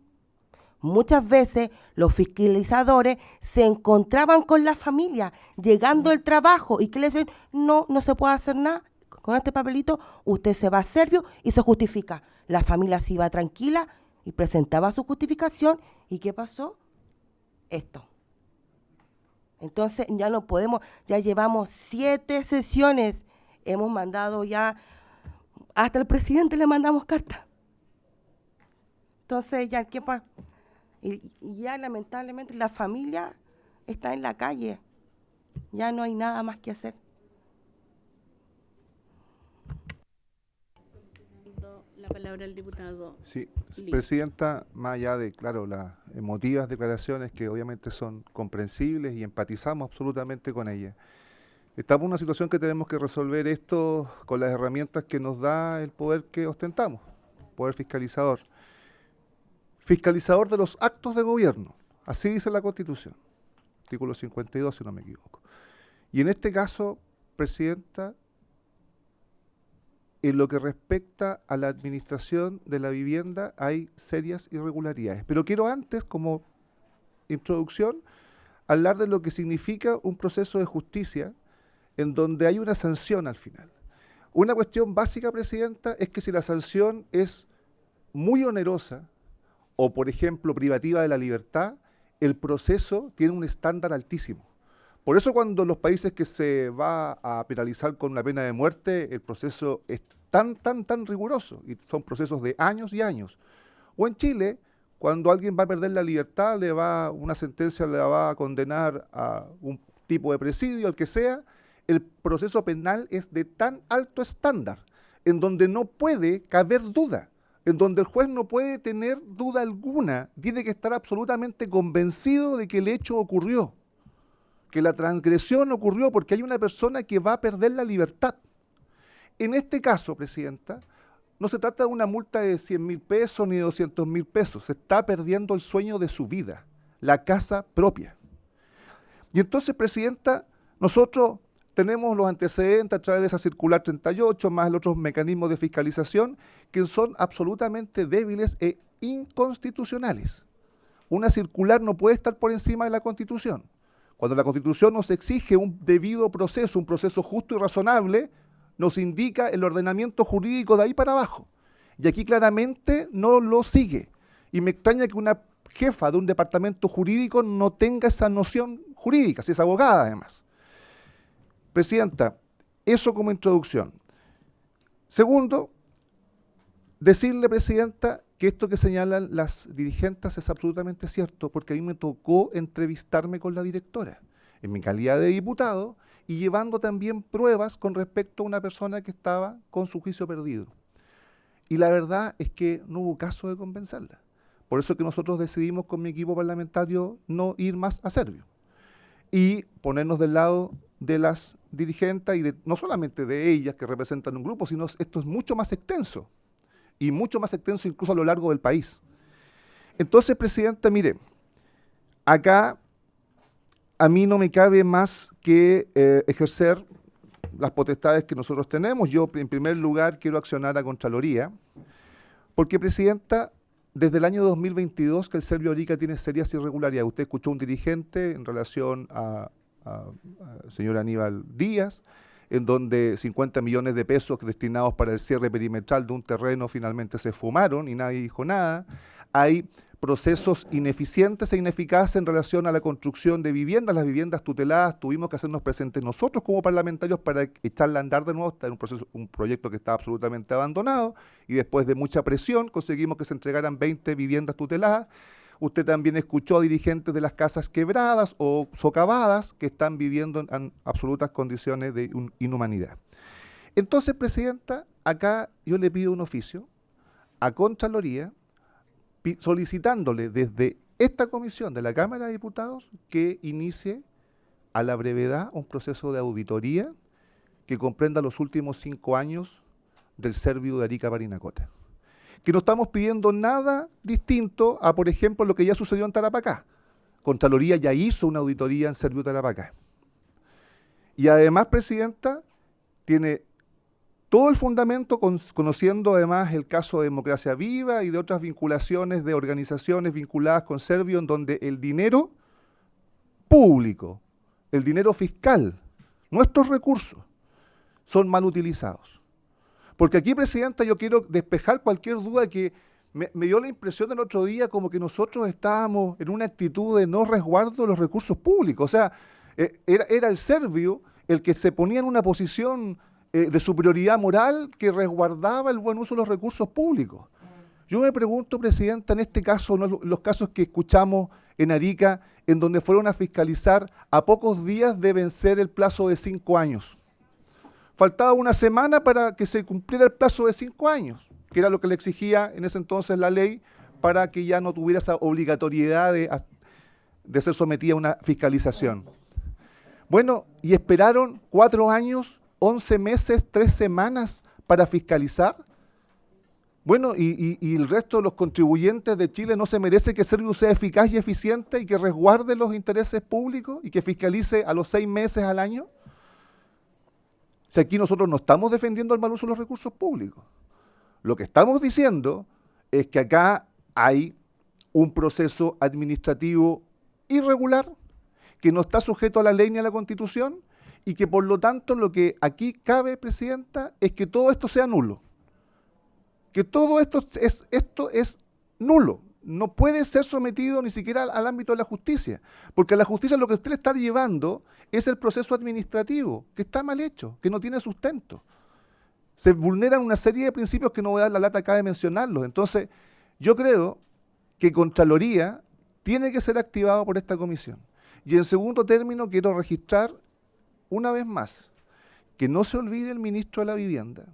Muchas veces los fiscalizadores se encontraban con la familia llegando al trabajo y que le decían, no se puede hacer nada con este papelito, usted se va a Servio y se justifica. La familia se iba tranquila y presentaba su justificación. ¿Y qué pasó? Esto. Entonces ya no podemos, ya llevamos 7 sesiones, hemos mandado ya, hasta el presidente le mandamos carta. Entonces ya, ¿qué pasa? Y ya lamentablemente la familia está en la calle, ya no hay nada más que hacer. La palabra al diputado. Sí, Lee. Presidenta, más allá de, claro, las emotivas declaraciones que obviamente son comprensibles y empatizamos absolutamente con ellas, estamos en una situación que tenemos que resolver esto con las herramientas que nos da el poder que ostentamos, poder fiscalizador. Fiscalizador de los actos de gobierno, así dice la Constitución, artículo 52 si no me equivoco. Y en este caso, Presidenta, en lo que respecta a la administración de la vivienda hay serias irregularidades. Pero quiero antes, como introducción, hablar de lo que significa un proceso de justicia en donde hay una sanción al final. Una cuestión básica, Presidenta, es que si la sanción es muy onerosa o, por ejemplo, privativa de la libertad, el proceso tiene un estándar altísimo. Por eso cuando los países que se va a penalizar con una pena de muerte, el proceso es tan riguroso y son procesos de años y años. O en Chile, cuando alguien va a perder la libertad, una sentencia le va a condenar a un tipo de presidio, al que sea, el proceso penal es de tan alto estándar, en donde no puede caber duda, en donde el juez no puede tener duda alguna, tiene que estar absolutamente convencido de que el hecho ocurrió, que la transgresión ocurrió porque hay una persona que va a perder la libertad. En este caso, Presidenta, no se trata de una multa de 100.000 pesos ni de 200.000 pesos, se está perdiendo el sueño de su vida, la casa propia. Y entonces, Presidenta, nosotros tenemos los antecedentes a través de esa circular 38, más los otros mecanismos de fiscalización, que son absolutamente débiles e inconstitucionales. Una circular no puede estar por encima de la Constitución. Cuando la Constitución nos exige un debido proceso, un proceso justo y razonable, nos indica el ordenamiento jurídico de ahí para abajo. Y aquí claramente no lo sigue. Y me extraña que una jefa de un departamento jurídico no tenga esa noción jurídica, si es abogada además. Presidenta, eso como introducción. Segundo, decirle, Presidenta, que esto que señalan las dirigentes es absolutamente cierto, porque a mí me tocó entrevistarme con la directora, en mi calidad de diputado, y llevando también pruebas con respecto a una persona que estaba con su juicio perdido. Y la verdad es que no hubo caso de convencerla. Por eso que nosotros decidimos con mi equipo parlamentario no ir más a Servio y ponernos del lado de las dirigentes y no solamente de ellas que representan un grupo, sino esto es mucho más extenso y mucho más extenso incluso a lo largo del país. Entonces, Presidenta, mire, acá a mí no me cabe más que ejercer las potestades que nosotros tenemos. Yo, en primer lugar, quiero accionar a Contraloría, porque, Presidenta, desde el año 2022 que el Servio Arica tiene serias irregularidades. Usted escuchó a un dirigente en relación al señor Aníbal Díaz, en donde 50 millones de pesos destinados para el cierre perimetral de un terreno finalmente se fumaron y nadie dijo nada. Hay procesos ineficientes e ineficaces en relación a la construcción de viviendas. Las viviendas tuteladas tuvimos que hacernos presentes nosotros como parlamentarios para echarla a andar de nuevo. Está en un proyecto que estaba absolutamente abandonado y después de mucha presión conseguimos que se entregaran 20 viviendas tuteladas. Usted también escuchó a dirigentes de las casas quebradas o socavadas que están viviendo en absolutas condiciones de inhumanidad. Entonces, Presidenta, acá yo le pido un oficio a Contraloría solicitándole desde esta comisión de la Cámara de Diputados que inicie a la brevedad un proceso de auditoría que comprenda los últimos 5 años del Servio de Arica Parinacota. Que no estamos pidiendo nada distinto a, por ejemplo, lo que ya sucedió en Tarapacá. Contraloría ya hizo una auditoría en Servio Tarapacá. Y además, Presidenta, tiene todo el fundamento, conociendo además el caso de Democracia Viva y de otras vinculaciones de organizaciones vinculadas con Servio, en donde el dinero público, el dinero fiscal, nuestros recursos, son mal utilizados. Porque aquí, Presidenta, yo quiero despejar cualquier duda que me dio la impresión el otro día como que nosotros estábamos en una actitud de no resguardo de los recursos públicos. O sea, era el Servio el que se ponía en una posición de superioridad moral que resguardaba el buen uso de los recursos públicos. Yo me pregunto, Presidenta, en este caso, ¿no? Los casos que escuchamos en Arica, en donde fueron a fiscalizar a pocos días de vencer el plazo de 5 años. Faltaba una semana para que se cumpliera el plazo de 5 años, que era lo que le exigía en ese entonces la ley para que ya no tuviera esa obligatoriedad de ser sometida a una fiscalización. Bueno, y esperaron 4 años, 11 meses, 3 semanas para fiscalizar. Bueno, y el resto de los contribuyentes de Chile no se merece que Servio sea eficaz y eficiente y que resguarde los intereses públicos y que fiscalice a los 6 meses al año. Si aquí nosotros no estamos defendiendo el mal uso de los recursos públicos. Lo que estamos diciendo es que acá hay un proceso administrativo irregular que no está sujeto a la ley ni a la Constitución y que por lo tanto lo que aquí cabe, Presidenta, es que todo esto sea nulo. Que todo esto es nulo. No puede ser sometido ni siquiera al ámbito de la justicia, porque a la justicia lo que usted le está llevando es el proceso administrativo, que está mal hecho, que no tiene sustento. Se vulneran una serie de principios que no voy a dar la lata acá de mencionarlos. Entonces, yo creo que Contraloría tiene que ser activado por esta comisión. Y en segundo término, quiero registrar una vez más que no se olvide el ministro de la Vivienda,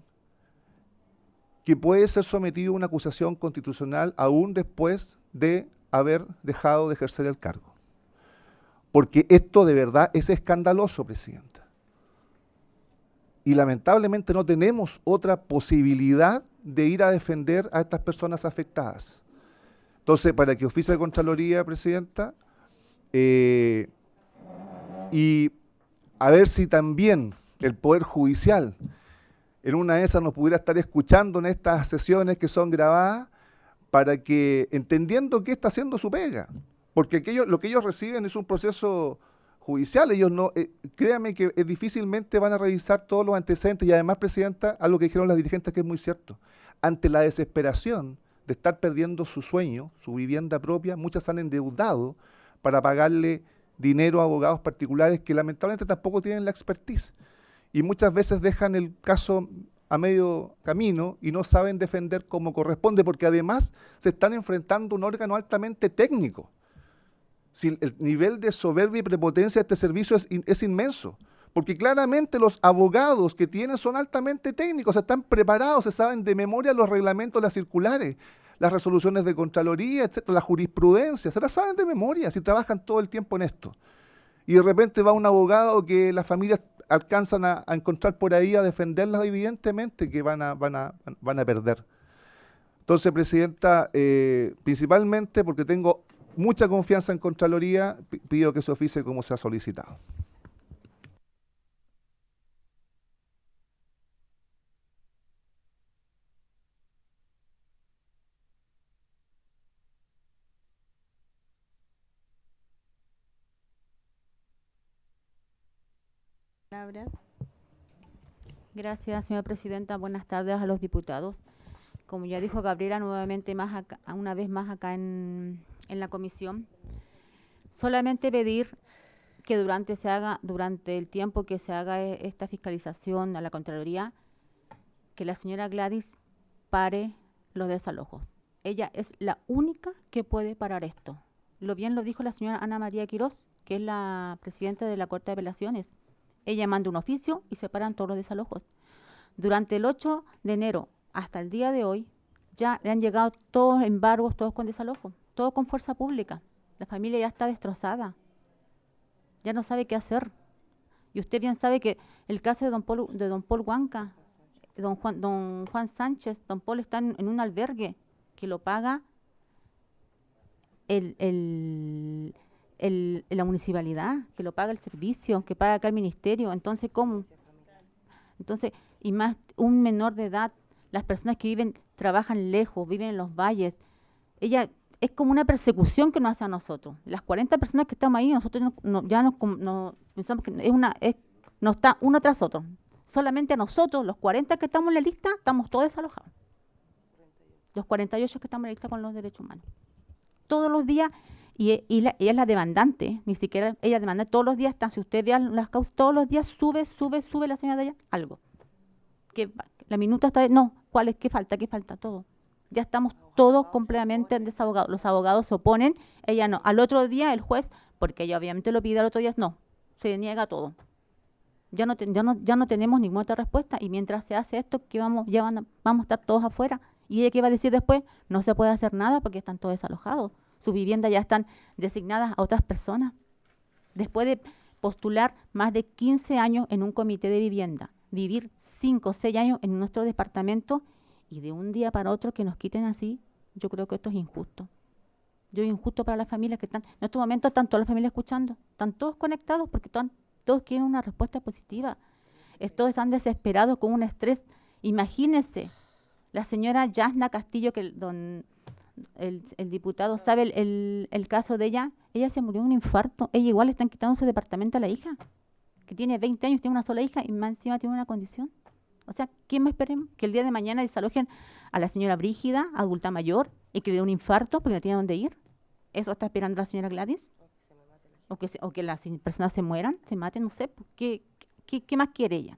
que puede ser sometido a una acusación constitucional aún después de haber dejado de ejercer el cargo. Porque esto de verdad es escandaloso, Presidenta. Y lamentablemente no tenemos otra posibilidad de ir a defender a estas personas afectadas. Entonces, para que oficie de Contraloría, Presidenta, y a ver si también el Poder Judicial en una de esas nos pudiera estar escuchando en estas sesiones que son grabadas, para que, entendiendo que está haciendo su pega, porque lo que ellos reciben es un proceso judicial, ellos no, créanme que difícilmente van a revisar todos los antecedentes, y además, Presidenta, algo que dijeron las dirigentes que es muy cierto, ante la desesperación de estar perdiendo su sueño, su vivienda propia, muchas han endeudado para pagarle dinero a abogados particulares que lamentablemente tampoco tienen la expertise. Y muchas veces dejan el caso a medio camino y no saben defender como corresponde, porque además se están enfrentando a un órgano altamente técnico. Si el nivel de soberbia y prepotencia de este servicio es inmenso, porque claramente los abogados que tienen son altamente técnicos, están preparados, se saben de memoria los reglamentos, las circulares, las resoluciones de Contraloría, etcétera, la jurisprudencia, se las saben de memoria, si trabajan todo el tiempo en esto. Y de repente va un abogado que las familias alcanzan a encontrar por ahí a defenderlas, evidentemente que van a perder. Entonces, Presidenta, principalmente porque tengo mucha confianza en Contraloría, pido que se oficie como se ha solicitado. Palabra. Gracias, señora presidenta. Buenas tardes a los diputados. Como ya dijo Gabriela, nuevamente una vez más acá en la comisión, solamente pedir que durante el tiempo que se haga esta fiscalización a la Contraloría, que la señora Gladys pare los desalojos. Ella es la única que puede parar esto. Lo dijo la señora Ana María Quirós, que es la presidenta de la Corte de Apelaciones. Ella manda un oficio y se paran todos los desalojos. Durante el 8 de enero hasta el día de hoy, ya le han llegado todos embargos, todos con desalojo, todo con fuerza pública. La familia ya está destrozada. Ya no sabe qué hacer. Y usted bien sabe que el caso de don Paul Huanca, don Juan Sánchez, don Paul está en un albergue que lo paga la municipalidad, que lo paga el servicio, que paga acá el ministerio. Entonces, ¿cómo? Entonces, y más un menor de edad, las personas que trabajan lejos, viven en los valles, es como una persecución que nos hace a nosotros. Las 40 personas que estamos ahí, nosotros no pensamos que no está uno tras otro. Solamente a nosotros, los 40 que estamos en la lista, estamos todos desalojados. Los 48 que estamos en la lista con los derechos humanos. Todos los días, ella es la demandante, ni siquiera ella demanda todos los días, si usted ve las causas, todos los días sube la señora de ella, algo. Que la minuta está ¿qué falta? Todo. Ya estamos todos completamente desahogados. Los abogados se oponen, ella no. Al otro día el juez, porque ella obviamente lo pide al otro día, no, se niega todo. Ya no tenemos ninguna otra respuesta, y mientras se hace esto, vamos a estar todos afuera. ¿Y ella qué va a decir después? No se puede hacer nada porque están todos desalojados. Sus viviendas ya están designadas a otras personas. Después de postular más de 15 años en un comité de vivienda, vivir 5 o 6 años en nuestro departamento, y de un día para otro que nos quiten así, yo creo que esto es injusto. Es injusto para las familias que están, en estos momentos están todas las familias escuchando, están todos conectados porque todos quieren una respuesta positiva. Todos están desesperados con un estrés. Imagínense, la señora Yasna Castillo, que el diputado sabe el caso de ella se murió de un infarto. Ella igual le están quitando su departamento a la hija, que tiene 20 años, tiene una sola hija y más encima tiene una condición. O sea, ¿qué más esperemos? Que el día de mañana desalojen a la señora Brígida, adulta mayor, y que le dé un infarto porque no tiene dónde ir. ¿Eso está esperando la señora Gladys? O que las personas se mueran, se maten, no sé. ¿Qué más quiere ella?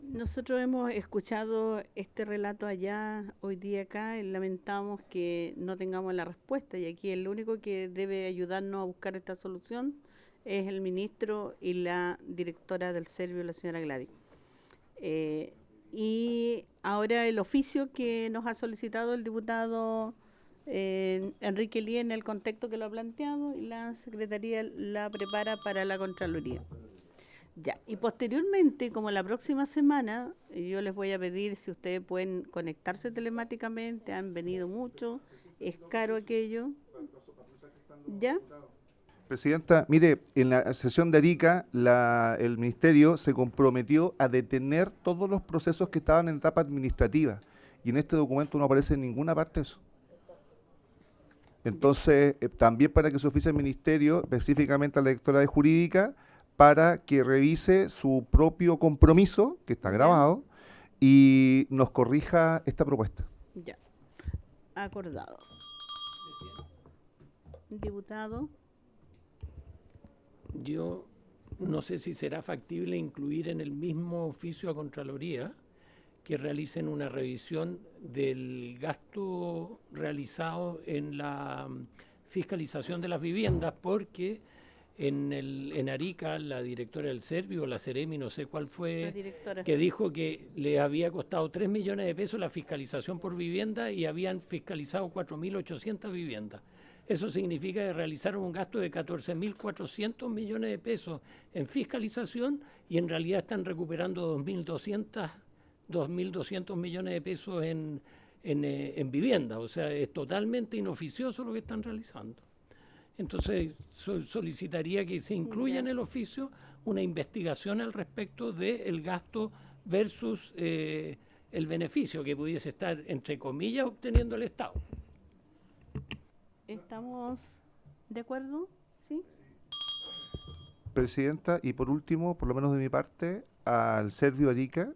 Nosotros hemos escuchado este relato allá, hoy día acá, y lamentamos que no tengamos la respuesta, y aquí el único que debe ayudarnos a buscar esta solución es el ministro y la directora del Servio, la señora Gladys. Y ahora el oficio que nos ha solicitado el diputado Enrique Lí, en el contexto que lo ha planteado, y la Secretaría la prepara para la Contraloría. Ya, y posteriormente, como la próxima semana, yo les voy a pedir si ustedes pueden conectarse telemáticamente, han venido muchos, es caro aquello. ¿Ya? Presidenta, mire, en la sesión de Arica, el Ministerio se comprometió a detener todos los procesos que estaban en etapa administrativa, y en este documento no aparece en ninguna parte eso. Entonces, también para que se oficie el Ministerio, específicamente a la directora de Jurídica, para que revise su propio compromiso, que está grabado, y nos corrija esta propuesta. Ya, acordado. Diputado. Yo no sé si será factible incluir en el mismo oficio a Contraloría que realicen una revisión del gasto realizado en la fiscalización de las viviendas, porque en Arica la directora del Servio, la Ceremi, no sé cuál La fue, directora. que dijo que le había costado 3 millones de pesos la fiscalización por vivienda y habían fiscalizado 4.800 viviendas. Eso significa que realizaron un gasto de 14.400 millones de pesos en fiscalización y en realidad están recuperando 2.200 millones de pesos en vivienda. O sea, es totalmente inoficioso lo que están realizando. Entonces, solicitaría que se incluya en el oficio una investigación al respecto del gasto versus el beneficio que pudiese estar, entre comillas, obteniendo el Estado. ¿Estamos de acuerdo? ¿Sí? Presidenta, y por último, por lo menos de mi parte, al Servio Arica,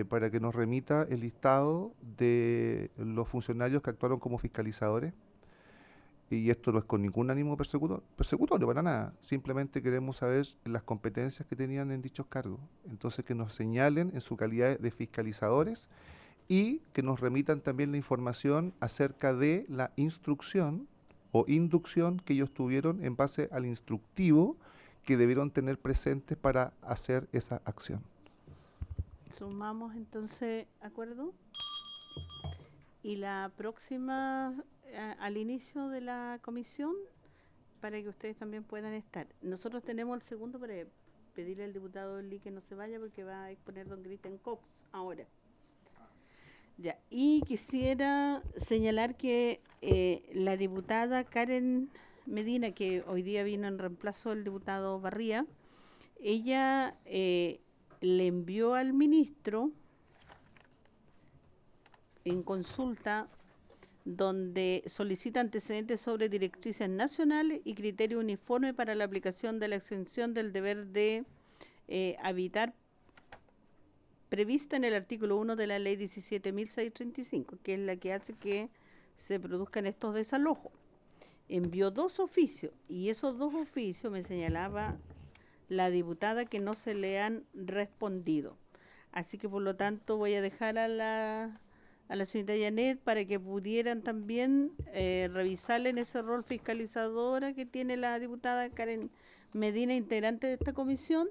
para que nos remita el listado de los funcionarios que actuaron como fiscalizadores. Y esto no es con ningún ánimo persecutorio, para nada. Simplemente queremos saber las competencias que tenían en dichos cargos. Entonces, que nos señalen en su calidad de fiscalizadores y que nos remitan también la información acerca de la instrucción o inducción que ellos tuvieron en base al instructivo que debieron tener presentes para hacer esa acción. Sumamos entonces, ¿acuerdo? Y la próxima, al inicio de la comisión, para que ustedes también puedan estar. Nosotros tenemos el segundo para pedirle al diputado Lee que no se vaya porque va a exponer don Cristian Cox ahora. Ya, y quisiera señalar que la diputada Karen Medina, que hoy día vino en reemplazo del diputado Barría, ella le envió al ministro en consulta donde solicita antecedentes sobre directrices nacionales y criterio uniforme para la aplicación de la exención del deber de habitar prevista en el artículo 1 de la ley 17.635, que es la que hace que se produzcan estos desalojos. Envió 2 oficios y esos 2 oficios me señalaba la diputada que no se le han respondido. Así que por lo tanto voy a dejar a la señorita Janet para que pudieran también revisarle en ese rol fiscalizadora que tiene la diputada Karen Medina, integrante de esta comisión,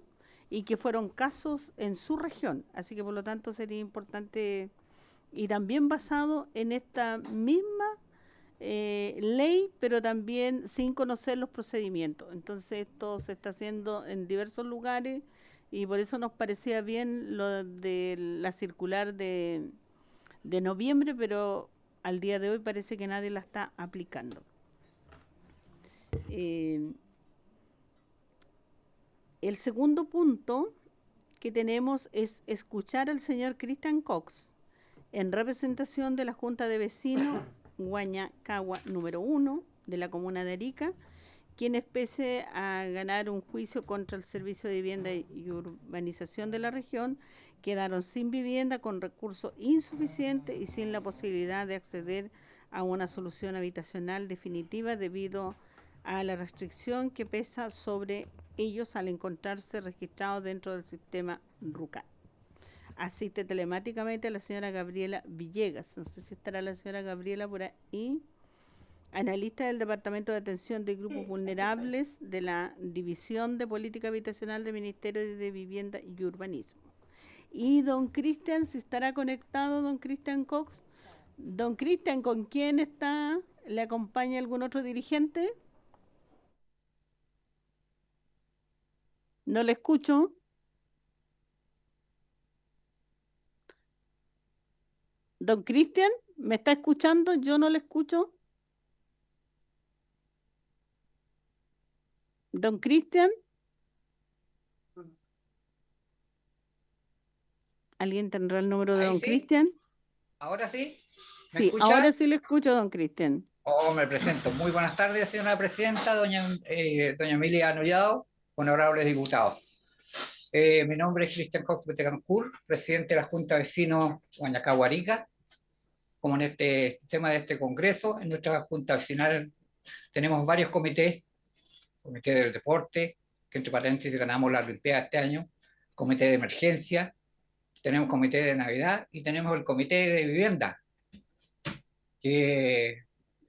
y que fueron casos en su región. Así que por lo tanto sería importante, y también basado en esta misma ley, pero también sin conocer los procedimientos. Entonces esto se está haciendo en diversos lugares y por eso nos parecía bien lo de la circular de noviembre, pero al día de hoy parece que nadie la está aplicando. El segundo punto que tenemos es escuchar al señor Cristian Cox en representación de la Junta de Vecinos Huañacagua número 1 de la comuna de Arica, quienes pese a ganar un juicio contra el Servicio de Vivienda y Urbanización de la región, quedaron sin vivienda, con recursos insuficientes y sin la posibilidad de acceder a una solución habitacional definitiva debido a la restricción que pesa sobre ellos al encontrarse registrados dentro del sistema RUCAT. Asiste telemáticamente a la señora Gabriela Villegas, no sé si estará la señora Gabriela por ahí, analista del Departamento de Atención de Grupos Vulnerables de la División de Política Habitacional del Ministerio de Vivienda y Urbanismo. Y don Cristian, si estará conectado, don Cristian Cox. Don Cristian, ¿con quién está? ¿Le acompaña algún otro dirigente? No le escucho. Don Cristian, ¿me está escuchando? Yo no le escucho. Don Cristian. ¿Alguien tendrá el número de Ahí don sí. Cristian? ¿Ahora sí? ¿Me Sí, escucha? ahora sí le escucho, don Cristian. Oh, me presento. Muy buenas tardes, señora presidenta, doña Emilia Nollado, honorables diputados. Mi nombre es Cristian Cox Betancourt, presidente de la Junta de Vecinos Huañacagua Arica. Como en este tema de este congreso, en nuestra Junta Vecinal tenemos varios comités: comité del deporte, que entre paréntesis ganamos la Olimpiada este año, comité de emergencia, tenemos comité de Navidad y tenemos el comité de vivienda, que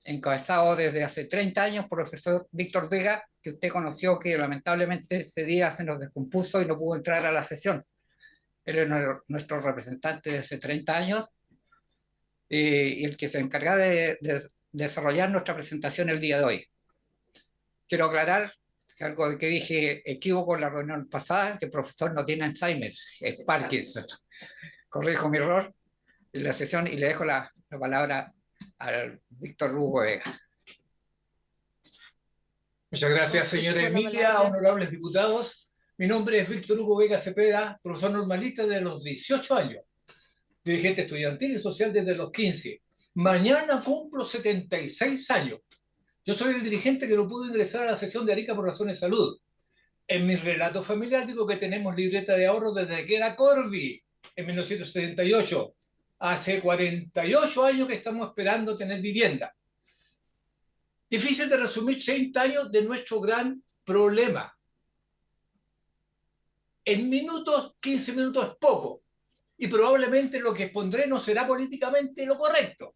encabezado desde hace 30 años por el profesor Víctor Vega, que usted conoció, que lamentablemente ese día se nos descompuso y no pudo entrar a la sesión. Él es nuestro representante de hace 30 años y el que se encarga de desarrollar nuestra presentación el día de hoy. Quiero aclarar que algo que dije equívoco en la reunión pasada, que el profesor no tiene Alzheimer, es Parkinson. Corrijo mi error en la sesión y le dejo la palabra al Víctor Hugo Vega. Muchas gracias, señora Emilia, honorables diputados. Mi nombre es Víctor Hugo Vega Cepeda, profesor normalista desde los 18 años, dirigente estudiantil y social desde los 15. Mañana cumplo 76 años. Yo soy el dirigente que no pudo ingresar a la sección de Arica por razones de salud. En mi relato familiar digo que tenemos libreta de ahorro desde que era Corby, en 1978. Hace 48 años que estamos esperando tener vivienda. Difícil de resumir 30 años de nuestro gran problema. En minutos, 15 minutos es poco. Y probablemente lo que expondré no será políticamente lo correcto.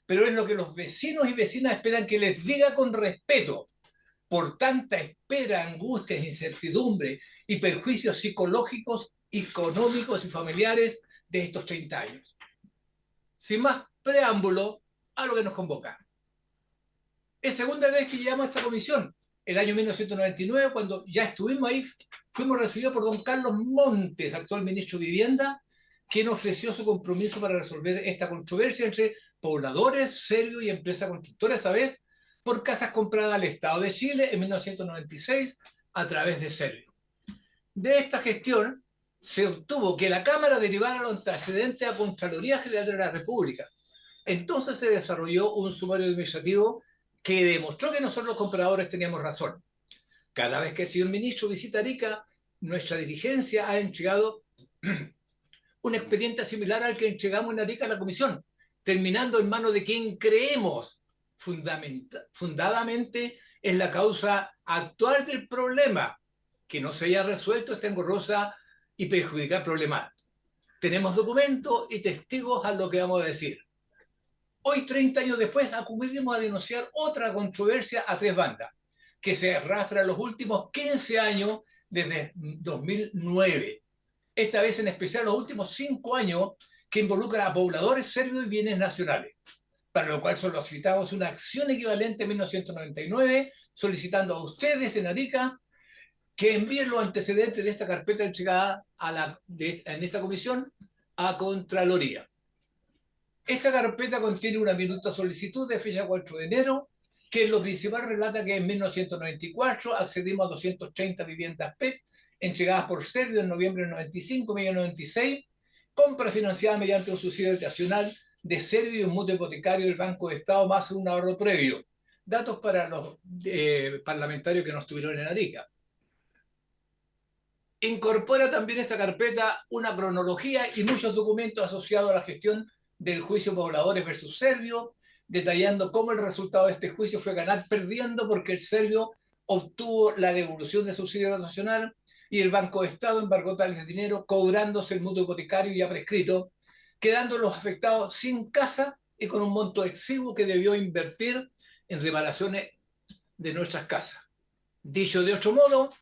Pero es lo que los vecinos y vecinas esperan que les diga con respeto. Por tanta espera, angustias, incertidumbre y perjuicios psicológicos, económicos y familiares de estos 30 años. Sin más preámbulo, a lo que nos convoca. Es segunda vez que llegamos a esta comisión. El año 1999, cuando ya estuvimos ahí, fuimos recibidos por don Carlos Montes, actual ministro de Vivienda, quien ofreció su compromiso para resolver esta controversia entre pobladores, serbios y empresa constructora, esa vez por casas compradas al Estado de Chile en 1996 a través de Servio. De esta gestión se obtuvo que la Cámara derivara los antecedentes a Contraloría General de la República. Entonces se desarrolló un sumario administrativo que demostró que nosotros los compradores teníamos razón. Cada vez que el señor ministro visita Arica, nuestra dirigencia ha entregado un expediente similar al que entregamos en Arica a la comisión, terminando en manos de quien creemos fundadamente es la causa actual del problema, que no se haya resuelto esta engorrosa y perjudicial problema. Tenemos documentos y testigos a lo que vamos a decir. Hoy, 30 años después, acudimos a denunciar otra controversia a tres bandas, que se arrastra en los últimos 15 años desde 2009. Esta vez en especial los últimos 5 años, que involucra a pobladores serbios y bienes nacionales, para lo cual solicitamos una acción equivalente en 1999, solicitando a ustedes en Arica que envíen los antecedentes de esta carpeta entregada en esta comisión a Contraloría. Esta carpeta contiene una minuta solicitud de fecha 4 de enero, que en lo principal relata que en 1994 accedimos a 230 viviendas PET entregadas por Servio en noviembre del 95, medio 96, compra financiada mediante un subsidio habitacional de Servio y un mutuo hipotecario del Banco de Estado más un ahorro previo. Datos para los parlamentarios que no estuvieron en Arica. Incorpora también esta carpeta una cronología y muchos documentos asociados a la gestión del juicio Pobladores versus Servio, detallando cómo el resultado de este juicio fue ganar perdiendo porque el Servio obtuvo la devolución de subsidio nacional y el Banco de Estado embargó tales de dinero cobrándose el mutuo hipotecario ya prescrito, quedando los afectados sin casa y con un monto exiguo que debió invertir en reparaciones de nuestras casas. Dicho de otro modo,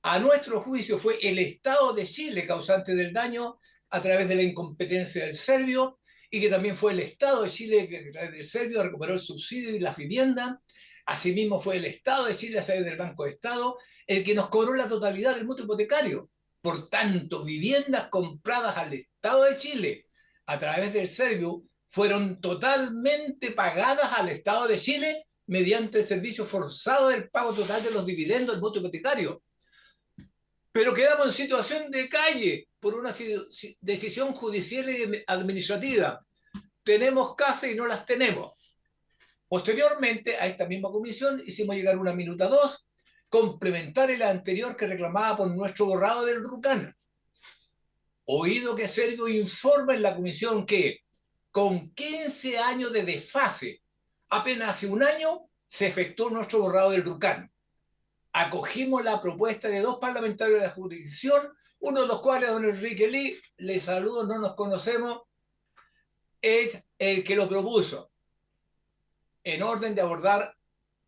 a nuestro juicio fue el Estado de Chile causante del daño a través de la incompetencia del Servio y que también fue el Estado de Chile que a través del Servio recuperó el subsidio y la vivienda. Asimismo fue el Estado de Chile a través del Banco de Estado el que nos cobró la totalidad del mutuo hipotecario. Por tanto, viviendas compradas al Estado de Chile a través del Servio fueron totalmente pagadas al Estado de Chile mediante el servicio forzado del pago total de los dividendos del mutuo hipotecario. Pero quedamos en situación de calle por una decisión judicial y administrativa. Tenemos casa y no las tenemos. Posteriormente, a esta misma comisión hicimos llegar una minuta 2, complementar la anterior que reclamaba por nuestro borrado del RUCAN. Oído que Servio informa en la comisión que, con 15 años de desfase, apenas hace un año se efectuó nuestro borrado del RUCAN. acogimos la propuesta de 2 parlamentarios de la jurisdicción, uno de los cuales, don Enrique Lee, le saludo, no nos conocemos, es el que lo propuso, en orden de abordar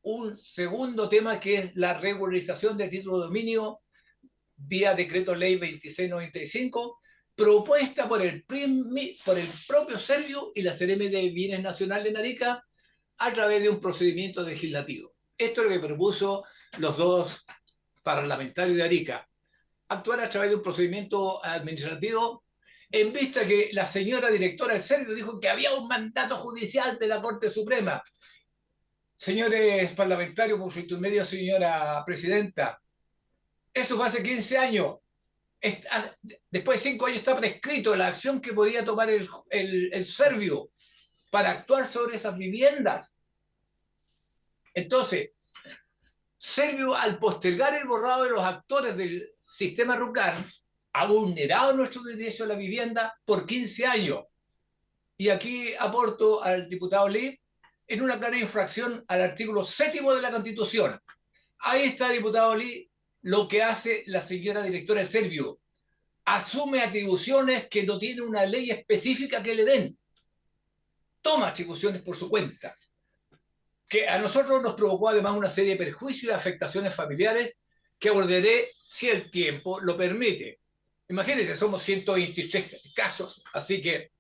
un segundo tema que es la regularización del título de dominio vía decreto ley 2695, propuesta por el propio Servio y la Seremi de Bienes Nacionales en Arica a través de un procedimiento legislativo. Esto es lo que propuso los 2 parlamentarios de Arica, actuar a través de un procedimiento administrativo en vista que la señora directora del Servio dijo que había un mandato judicial de la Corte Suprema. Señores parlamentarios, por su intermedio, señora presidenta, eso fue hace 15 años. Después de 5 años está prescrito la acción que podía tomar el Servio para actuar sobre esas viviendas. Entonces, Servio, al postergar el borrado de los actores del sistema RUCAN, ha vulnerado nuestro derecho a la vivienda por 15 años. Y aquí aporto al diputado Lee en una clara infracción al artículo 7º de la Constitución. Ahí está, diputado Lee, lo que hace la señora directora de Servio. Asume atribuciones que no tiene una ley específica que le den. Toma atribuciones por su cuenta, que a nosotros nos provocó además una serie de perjuicios y afectaciones familiares que abordaré si el tiempo lo permite. Imagínense, somos 123 casos, así que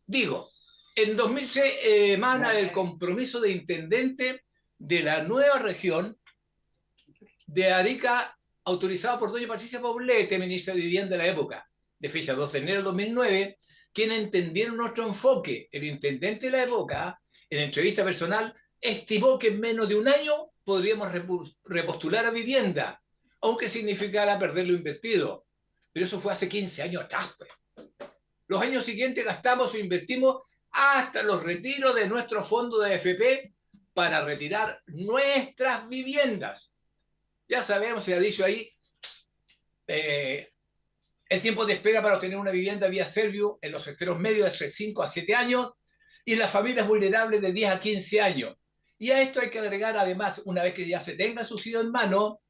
digo, en 2006 emana el compromiso de intendente de la nueva región de Arica, autorizado por doña Patricia Poblete, ministra de Vivienda de la época, de fecha 2 de enero de 2009, quienes entendieron nuestro enfoque. El intendente de la época, en entrevista personal, estimó que en menos de un año podríamos repostular a vivienda, aunque significara perder lo invertido. Pero eso fue hace 15 años atrás, pues. Los años siguientes gastamos o invertimos hasta los retiros de nuestro fondo de AFP para retirar nuestras viviendas. Ya sabemos, se ha dicho ahí, el tiempo de espera para obtener una vivienda vía Servio en los sectores medios de 5 a 7 años y en las familias vulnerables de 10 a 15 años. Y a esto hay que agregar además, una vez que ya se tenga el subsidio en mano,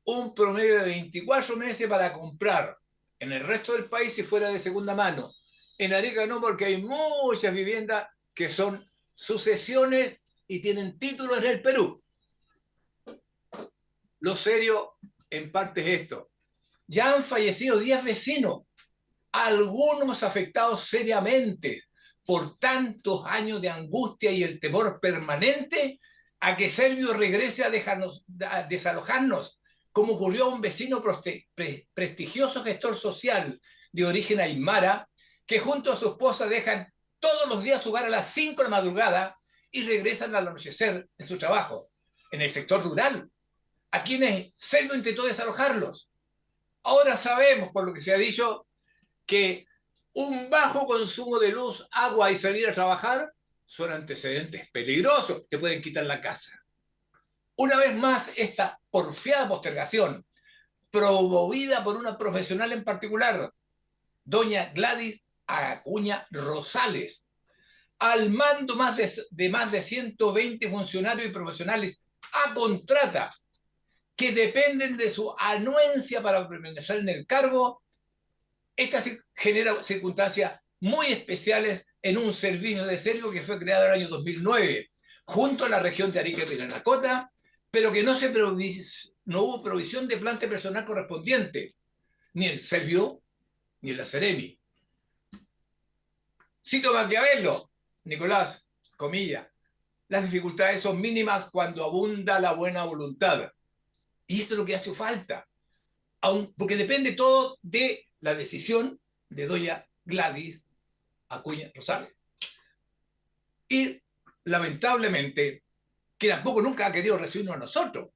un promedio de 24 meses para comprar en el resto del país si fuera de segunda mano. En Arica no, porque hay muchas viviendas que son sucesiones y tienen títulos en el Perú. Lo serio en parte es esto. Ya han fallecido 10 vecinos, algunos afectados seriamente por tantos años de angustia y el temor permanente a que Servio regrese a desalojarnos, como ocurrió a un vecino prestigioso gestor social de origen aymara, que junto a su esposa dejan todos los días su hogar a las 5 de la madrugada y regresan al anochecer en su trabajo, en el sector rural, a quienes Servio intentó desalojarlos. Ahora sabemos, por lo que se ha dicho, que un bajo consumo de luz, agua y salir a trabajar son antecedentes peligrosos, te pueden quitar la casa. Una vez más, esta porfiada postergación, promovida por una profesional en particular, doña Gladys Acuña Rosales, al mando de más de 120 funcionarios y profesionales a contrata, que dependen de su anuencia para permanecer en el cargo. Esta genera circunstancias muy especiales en un servicio de Servio que fue creado en el año 2009, junto a la región de Arica y Parinacota, pero que no hubo provisión de planta personal correspondiente, ni en Servio, ni en la Seremi. Cito Maquiavelo, Nicolás, comillas, las dificultades son mínimas cuando abunda la buena voluntad. Y esto es lo que hace falta, porque depende todo de la decisión de doña Gladys Acuña Rosales. Y lamentablemente, que tampoco nunca ha querido recibirnos a nosotros,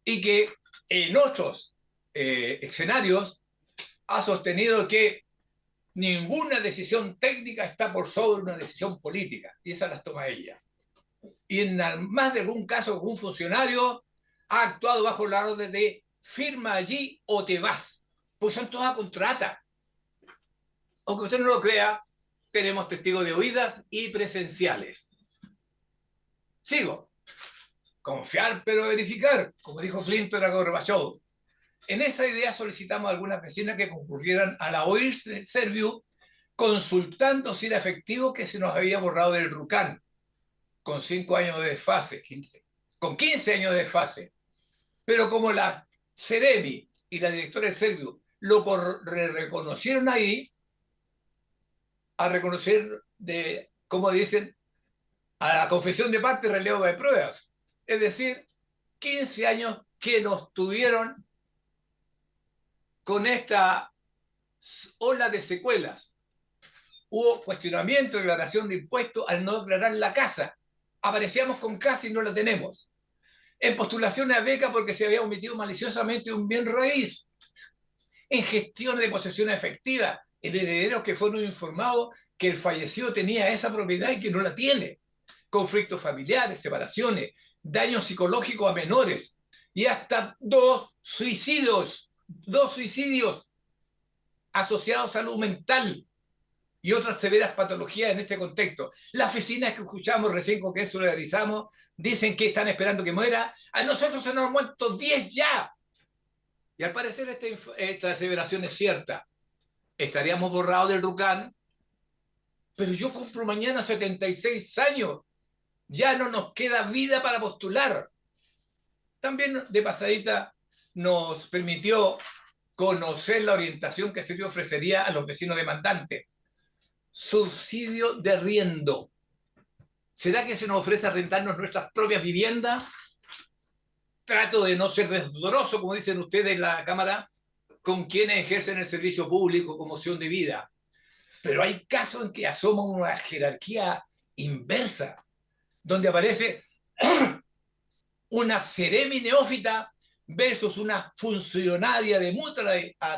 y que en otros escenarios ha sostenido que ninguna decisión técnica está por sobre una decisión política, y esas las toma ella. Y en más de algún caso, un funcionario ha actuado bajo la orden de firma allí o te vas, pues son todas contratas. Aunque usted no lo crea, tenemos testigos de oídas y presenciales. Sigo. confiar pero verificar, como dijo Clinton a Gorbachev. En esa idea solicitamos a algunas vecinas que concurrieran a la OIR Serviu consultando si era efectivo que se nos había borrado del RUCAN, con 5 años de desfase, con 15 años de desfase. Pero como la Ceremi y la directora de Serviu lo reconocieron ahí, a reconocer de, como dicen, a la confesión de parte relevo de pruebas. Es decir, 15 años que nos tuvieron con esta ola de secuelas. Hubo cuestionamiento, declaración de impuestos al no declarar la casa. Aparecíamos con casa y no la tenemos. En postulación a beca porque se había omitido maliciosamente un bien raíz. En gestión de posesión efectiva, herederos que fueron informados que el fallecido tenía esa propiedad y que no la tiene. Conflictos familiares, separaciones, daños psicológicos a menores y hasta 2 suicidios asociados a salud mental y otras severas patologías en este contexto. Las oficinas que escuchamos recién con que solidarizamos dicen que están esperando que muera. A nosotros se nos han muerto 10 ya. Y al parecer esta aseveración es cierta. Estaríamos borrados del RUCAN, pero yo cumplo mañana 76 años. Ya no nos queda vida para postular. También de pasadita nos permitió conocer la orientación que se ofrecería a los vecinos demandantes. Subsidio de arriendo. ¿Será que se nos ofrece arrendarnos nuestras propias viviendas? Trato de no ser desdoroso, como dicen ustedes en la Cámara, con quienes ejercen el servicio público como opción de vida. Pero hay casos en que asoma una jerarquía inversa, donde aparece una Ceremi neófita versus una funcionaria de mucha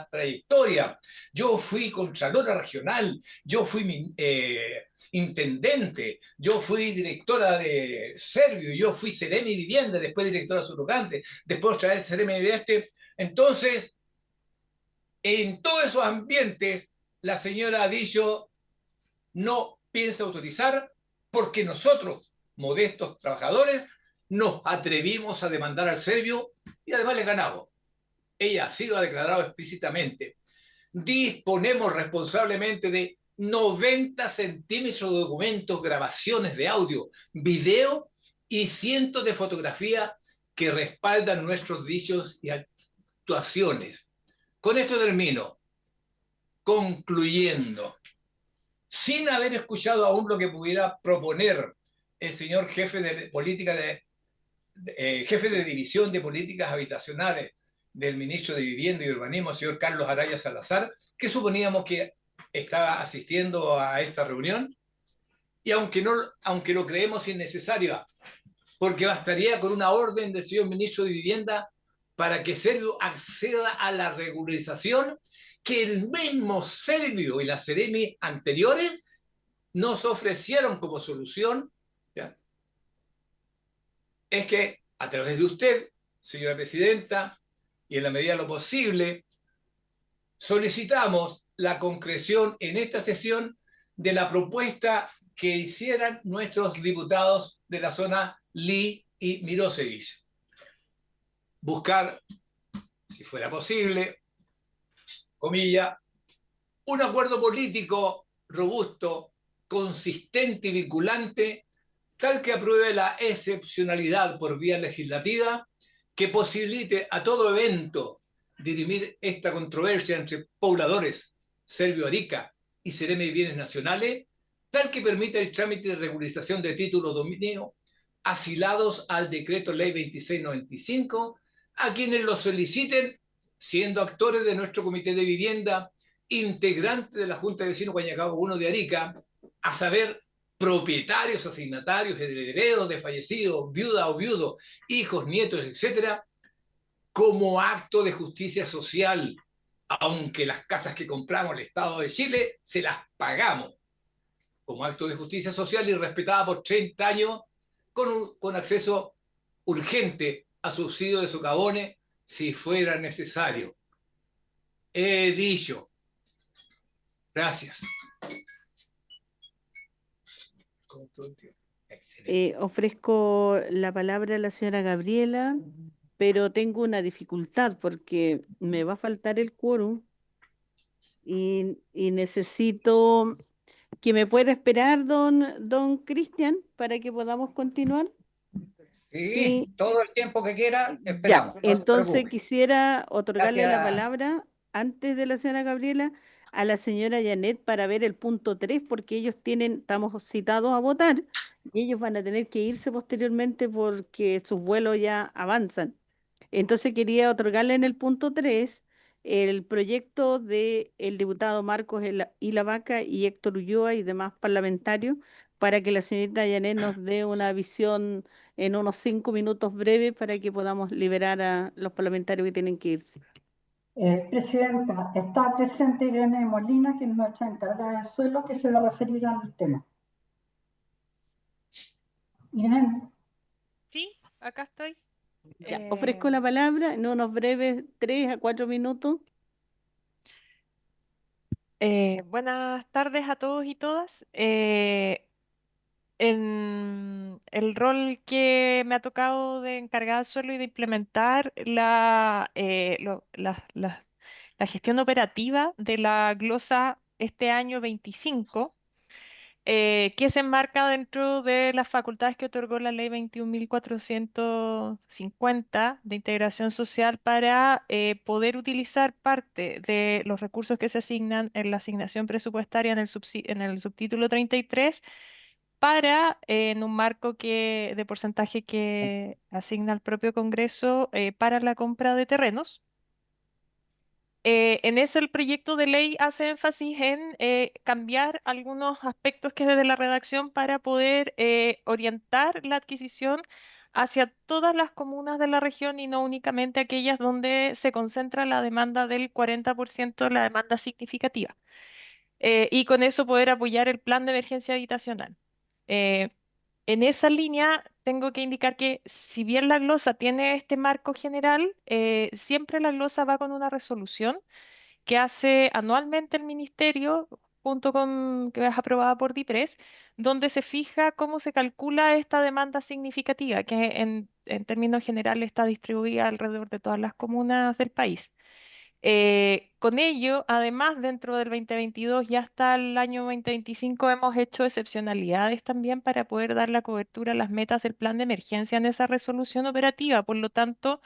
trayectoria. Yo fui contralora regional, yo fui intendente, yo fui directora de Serviu, yo fui Ceremi Vivienda, después directora subrogante, después otra vez Ceremi Vivienda. Entonces, en todos esos ambientes, la señora ha dicho, no piensa autorizar porque nosotros, modestos trabajadores, nos atrevimos a demandar al Serviu y además le ganamos. Ella así lo ha declarado explícitamente. Disponemos responsablemente de 90 centímetros de documentos, grabaciones de audio, video y cientos de fotografías que respaldan nuestros dichos y actuaciones. Con esto termino. Concluyendo, sin haber escuchado aún lo que pudiera proponer el señor jefe de política jefe de división de políticas habitacionales del ministro de Vivienda y Urbanismo, señor Carlos Araya Salazar, que suponíamos que estaba asistiendo a esta reunión, y aunque lo creemos innecesario, porque bastaría con una orden del señor ministro de Vivienda para que Serviu acceda a la regularización que el mismo Serviu y la Ceremi anteriores nos ofrecieron como solución, ¿ya? Es que a través de usted, señora presidenta, y en la medida de lo posible, solicitamos la concreción en esta sesión de la propuesta que hicieran nuestros diputados de la zona Lee y Mirosevic. Buscar, si fuera posible, comilla, un acuerdo político robusto, consistente y vinculante, tal que apruebe la excepcionalidad por vía legislativa, que posibilite a todo evento dirimir esta controversia entre pobladores, Serviu Arica y Ceremi de Bienes Nacionales, tal que permita el trámite de regularización de títulos de dominio asilados al decreto ley 2695, a quienes lo soliciten, siendo actores de nuestro comité de vivienda, integrantes de la Junta de Vecinos Guañacao 1 de Arica, a saber, propietarios, asignatarios, herederos de fallecidos, viuda o viudo, hijos, nietos, etcétera, como acto de justicia social, aunque las casas que compramos el Estado de Chile se las pagamos, como acto de justicia social y respetada por 30 años con acceso urgente a subsidio de socavones si fuera necesario. He dicho. Gracias. Ofrezco la palabra a la señora Gabriela, pero tengo una dificultad porque me va a faltar el quórum y necesito que me pueda esperar don Cristian para que podamos continuar. Sí, todo el tiempo que quiera, Ya, esperamos. No se entonces preocupe. quisiera otorgarle la Gracias. palabra antes de la señora Gabriela a la señora Janet para ver el punto 3 porque estamos citados a votar y ellos van a tener que irse posteriormente porque sus vuelos ya avanzan. Entonces quería otorgarle en el punto 3 el proyecto de el diputado Marcos Ilavaca y Héctor Ulloa y demás parlamentarios para que la señorita Janet nos dé una visión en unos 5 minutos breves para que podamos liberar a los parlamentarios que tienen que irse. Presidenta, está presente Irene Molina, que es nuestra encargada de suelo, que se va a referir al tema. Irene. Sí, acá estoy. Ya, ofrezco la palabra en unos breves 3 a 4 minutos. Buenas tardes a todos y todas. En el rol que me ha tocado de encargada del suelo y de implementar la gestión operativa de la glosa este año 25, que se enmarca dentro de las facultades que otorgó la ley 21.450 de integración social para poder utilizar parte de los recursos que se asignan en la asignación presupuestaria en en el subtítulo 33 para, en un marco de porcentaje que asigna el propio Congreso para la compra de terrenos. En ese el proyecto de ley hace énfasis en cambiar algunos aspectos que desde la redacción para poder orientar la adquisición hacia todas las comunas de la región y no únicamente aquellas donde se concentra la demanda del 40% de la demanda significativa. Y con eso poder apoyar el plan de emergencia habitacional. Eh, en esa línea tengo que indicar que si bien la glosa tiene este marco general, siempre la glosa va con una resolución que hace anualmente el ministerio, junto con que es aprobada por DIPRES, donde se fija cómo se calcula esta demanda significativa, que en términos generales está distribuida alrededor de todas las comunas del país. Con ello, además, dentro del 2022 y hasta el año 2025 hemos hecho excepcionalidades también para poder dar la cobertura a las metas del plan de emergencia en esa resolución operativa. Por lo tanto,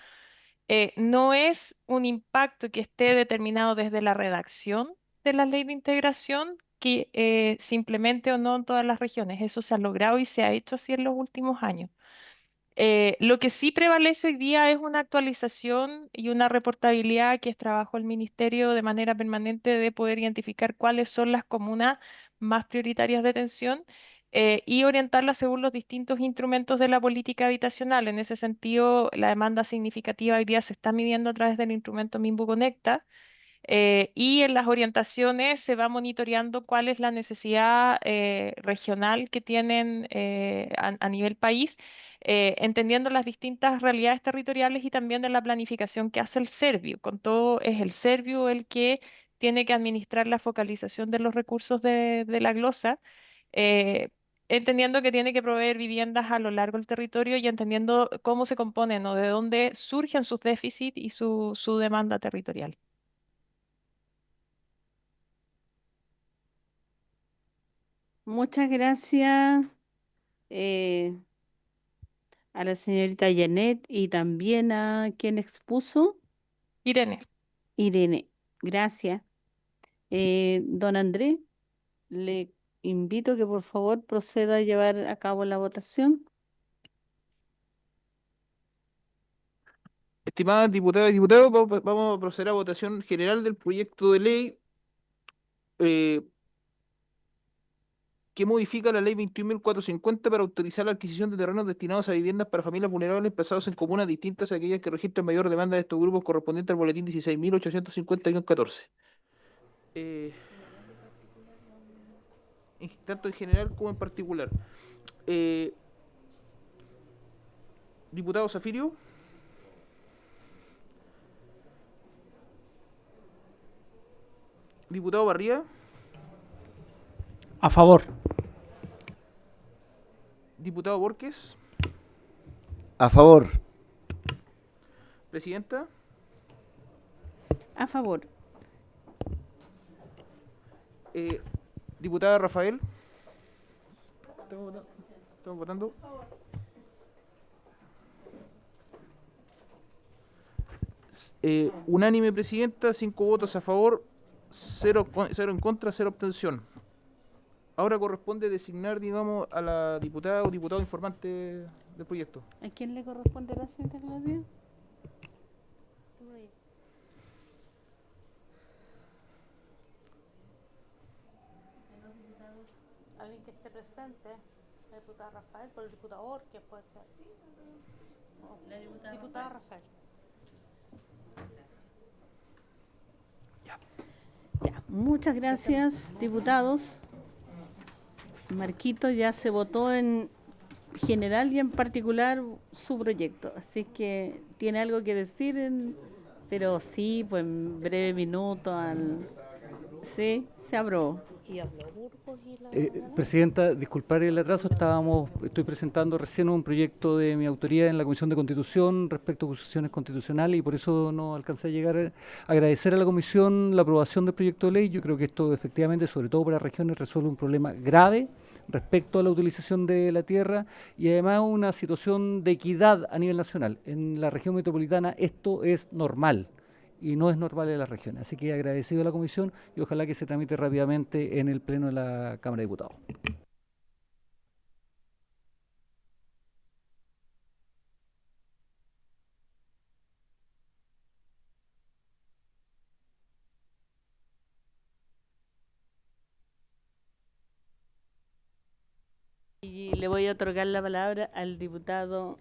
no es un impacto que esté determinado desde la redacción de la ley de integración que se implemente o no en todas las regiones. Eso se ha logrado y se ha hecho así en los últimos años. Lo que sí prevalece hoy día es una actualización y una reportabilidad que es trabajo del ministerio de manera permanente de poder identificar cuáles son las comunas más prioritarias de atención y orientarlas según los distintos instrumentos de la política habitacional. En ese sentido, la demanda significativa hoy día se está midiendo a través del instrumento Minbu Conecta. Y en las orientaciones se va monitoreando cuál es la necesidad regional que tienen a nivel país, entendiendo las distintas realidades territoriales y también de la planificación que hace el Servio. Con todo, es el Servio el que tiene que administrar la focalización de los recursos de la glosa, eh, entendiendo que tiene que proveer viviendas a lo largo del territorio y entendiendo cómo se componen o de dónde surgen sus déficits y su demanda territorial. Muchas gracias a la señorita Janet y también a quien expuso. Irene. Irene, gracias. Don Andrés, le invito que por favor proceda a llevar a cabo la votación. Estimadas diputadas y diputados, vamos a proceder a votación general del proyecto de ley eh, que modifica la ley 21.450 para autorizar la adquisición de terrenos destinados a viviendas para familias vulnerables emplazados en comunas distintas a aquellas que registran mayor demanda de estos grupos correspondiente al boletín 16.850-14. Tanto en general como en particular. Diputado Zafirio. Diputado Barría. A favor. Diputado Borges. A favor. Presidenta. A favor. Diputada Rafael. ¿Estamos votando? Unánime, Presidenta, 5 votos a favor, 0 en contra, 0 abstención. Ahora corresponde designar, digamos, a la diputada o diputado informante del proyecto. ¿A quién le corresponde la siguiente Claudia? Alguien que esté presente, la diputada Rafael, por el diputado Orque puede ser. La diputada Rafael. Ya, muchas gracias, diputados. Marquito ya se votó en general y en particular su proyecto, así que tiene algo que decir, pero sí, pues en breve minuto, sí, se aprobó. Presidenta, disculpar el atraso, estoy presentando recién un proyecto de mi autoría en la Comisión de Constitución respecto a acusaciones constitucionales y por eso no alcancé a llegar. Agradecer a la Comisión la aprobación del proyecto de ley. Yo creo que esto efectivamente, sobre todo para regiones, resuelve un problema grave respecto a la utilización de la tierra y además una situación de equidad a nivel nacional. En la región metropolitana esto es normal y no es normal en las regiones. Así que agradecido a la Comisión y ojalá que se tramite rápidamente en el Pleno de la Cámara de Diputados. Y le voy a otorgar la palabra al diputado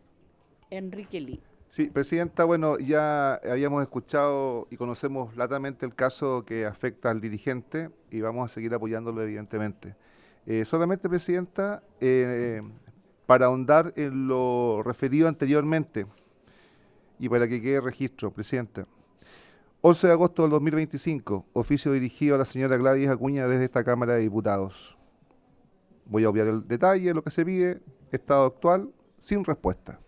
Enrique Lee. Sí, Presidenta, bueno, ya habíamos escuchado y conocemos latamente el caso que afecta al dirigente y vamos a seguir apoyándolo evidentemente. Solamente, Presidenta, para ahondar en lo referido anteriormente y para que quede registro, Presidenta. 11 de agosto del 2025, oficio dirigido a la señora Gladys Acuña desde esta Cámara de Diputados. Voy a obviar el detalle de lo que se pide, estado actual, sin respuesta.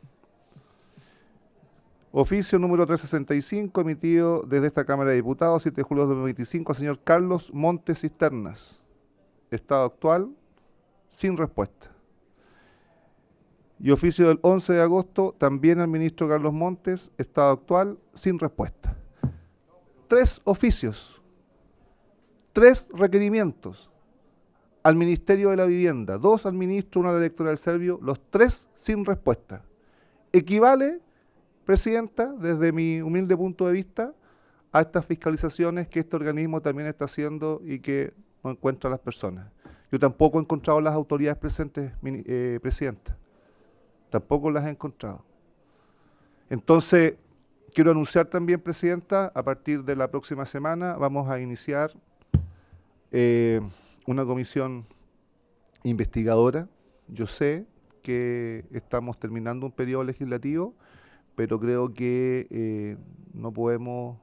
Oficio número 365, emitido desde esta Cámara de Diputados, 7 de julio de 2025, al señor Carlos Montes Cisternas. Estado actual, sin respuesta. Y oficio del 11 de agosto, también al ministro Carlos Montes, estado actual, sin respuesta. 3 oficios, 3 requerimientos al Ministerio de la Vivienda, 2 al ministro, 1 al electoral serbio, los 3 sin respuesta. Equivale, Presidenta, desde mi humilde punto de vista, a estas fiscalizaciones que este organismo también está haciendo y que no encuentra a las personas. Yo tampoco he encontrado las autoridades presentes, Presidenta. Tampoco las he encontrado. Entonces, quiero anunciar también, Presidenta, a partir de la próxima semana vamos a iniciar una comisión investigadora. Yo sé que estamos terminando un periodo legislativo, pero creo que no podemos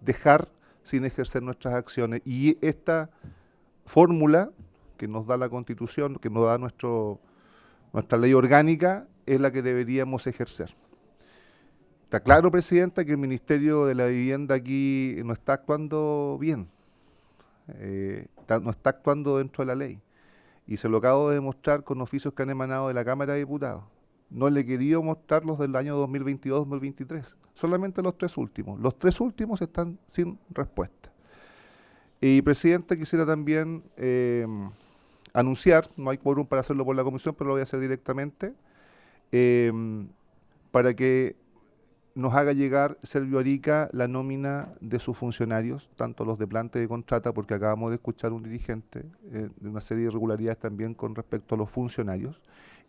dejar sin ejercer nuestras acciones. Y esta fórmula que nos da la Constitución, que nos da nuestra ley orgánica, es la que deberíamos ejercer. Está claro, Presidenta, que el Ministerio de la Vivienda aquí no está actuando bien, no está actuando dentro de la ley. Y se lo acabo de demostrar con oficios que han emanado de la Cámara de Diputados. No le he querido mostrar los del año 2022-2023, solamente los 3 últimos. Los 3 últimos están sin respuesta. Y, Presidenta, quisiera también anunciar, no hay quórum para hacerlo por la comisión, pero lo voy a hacer directamente, para que nos haga llegar Servio Arica la nómina de sus funcionarios, tanto los de planta y de contrata, porque acabamos de escuchar un dirigente de una serie de irregularidades también con respecto a los funcionarios,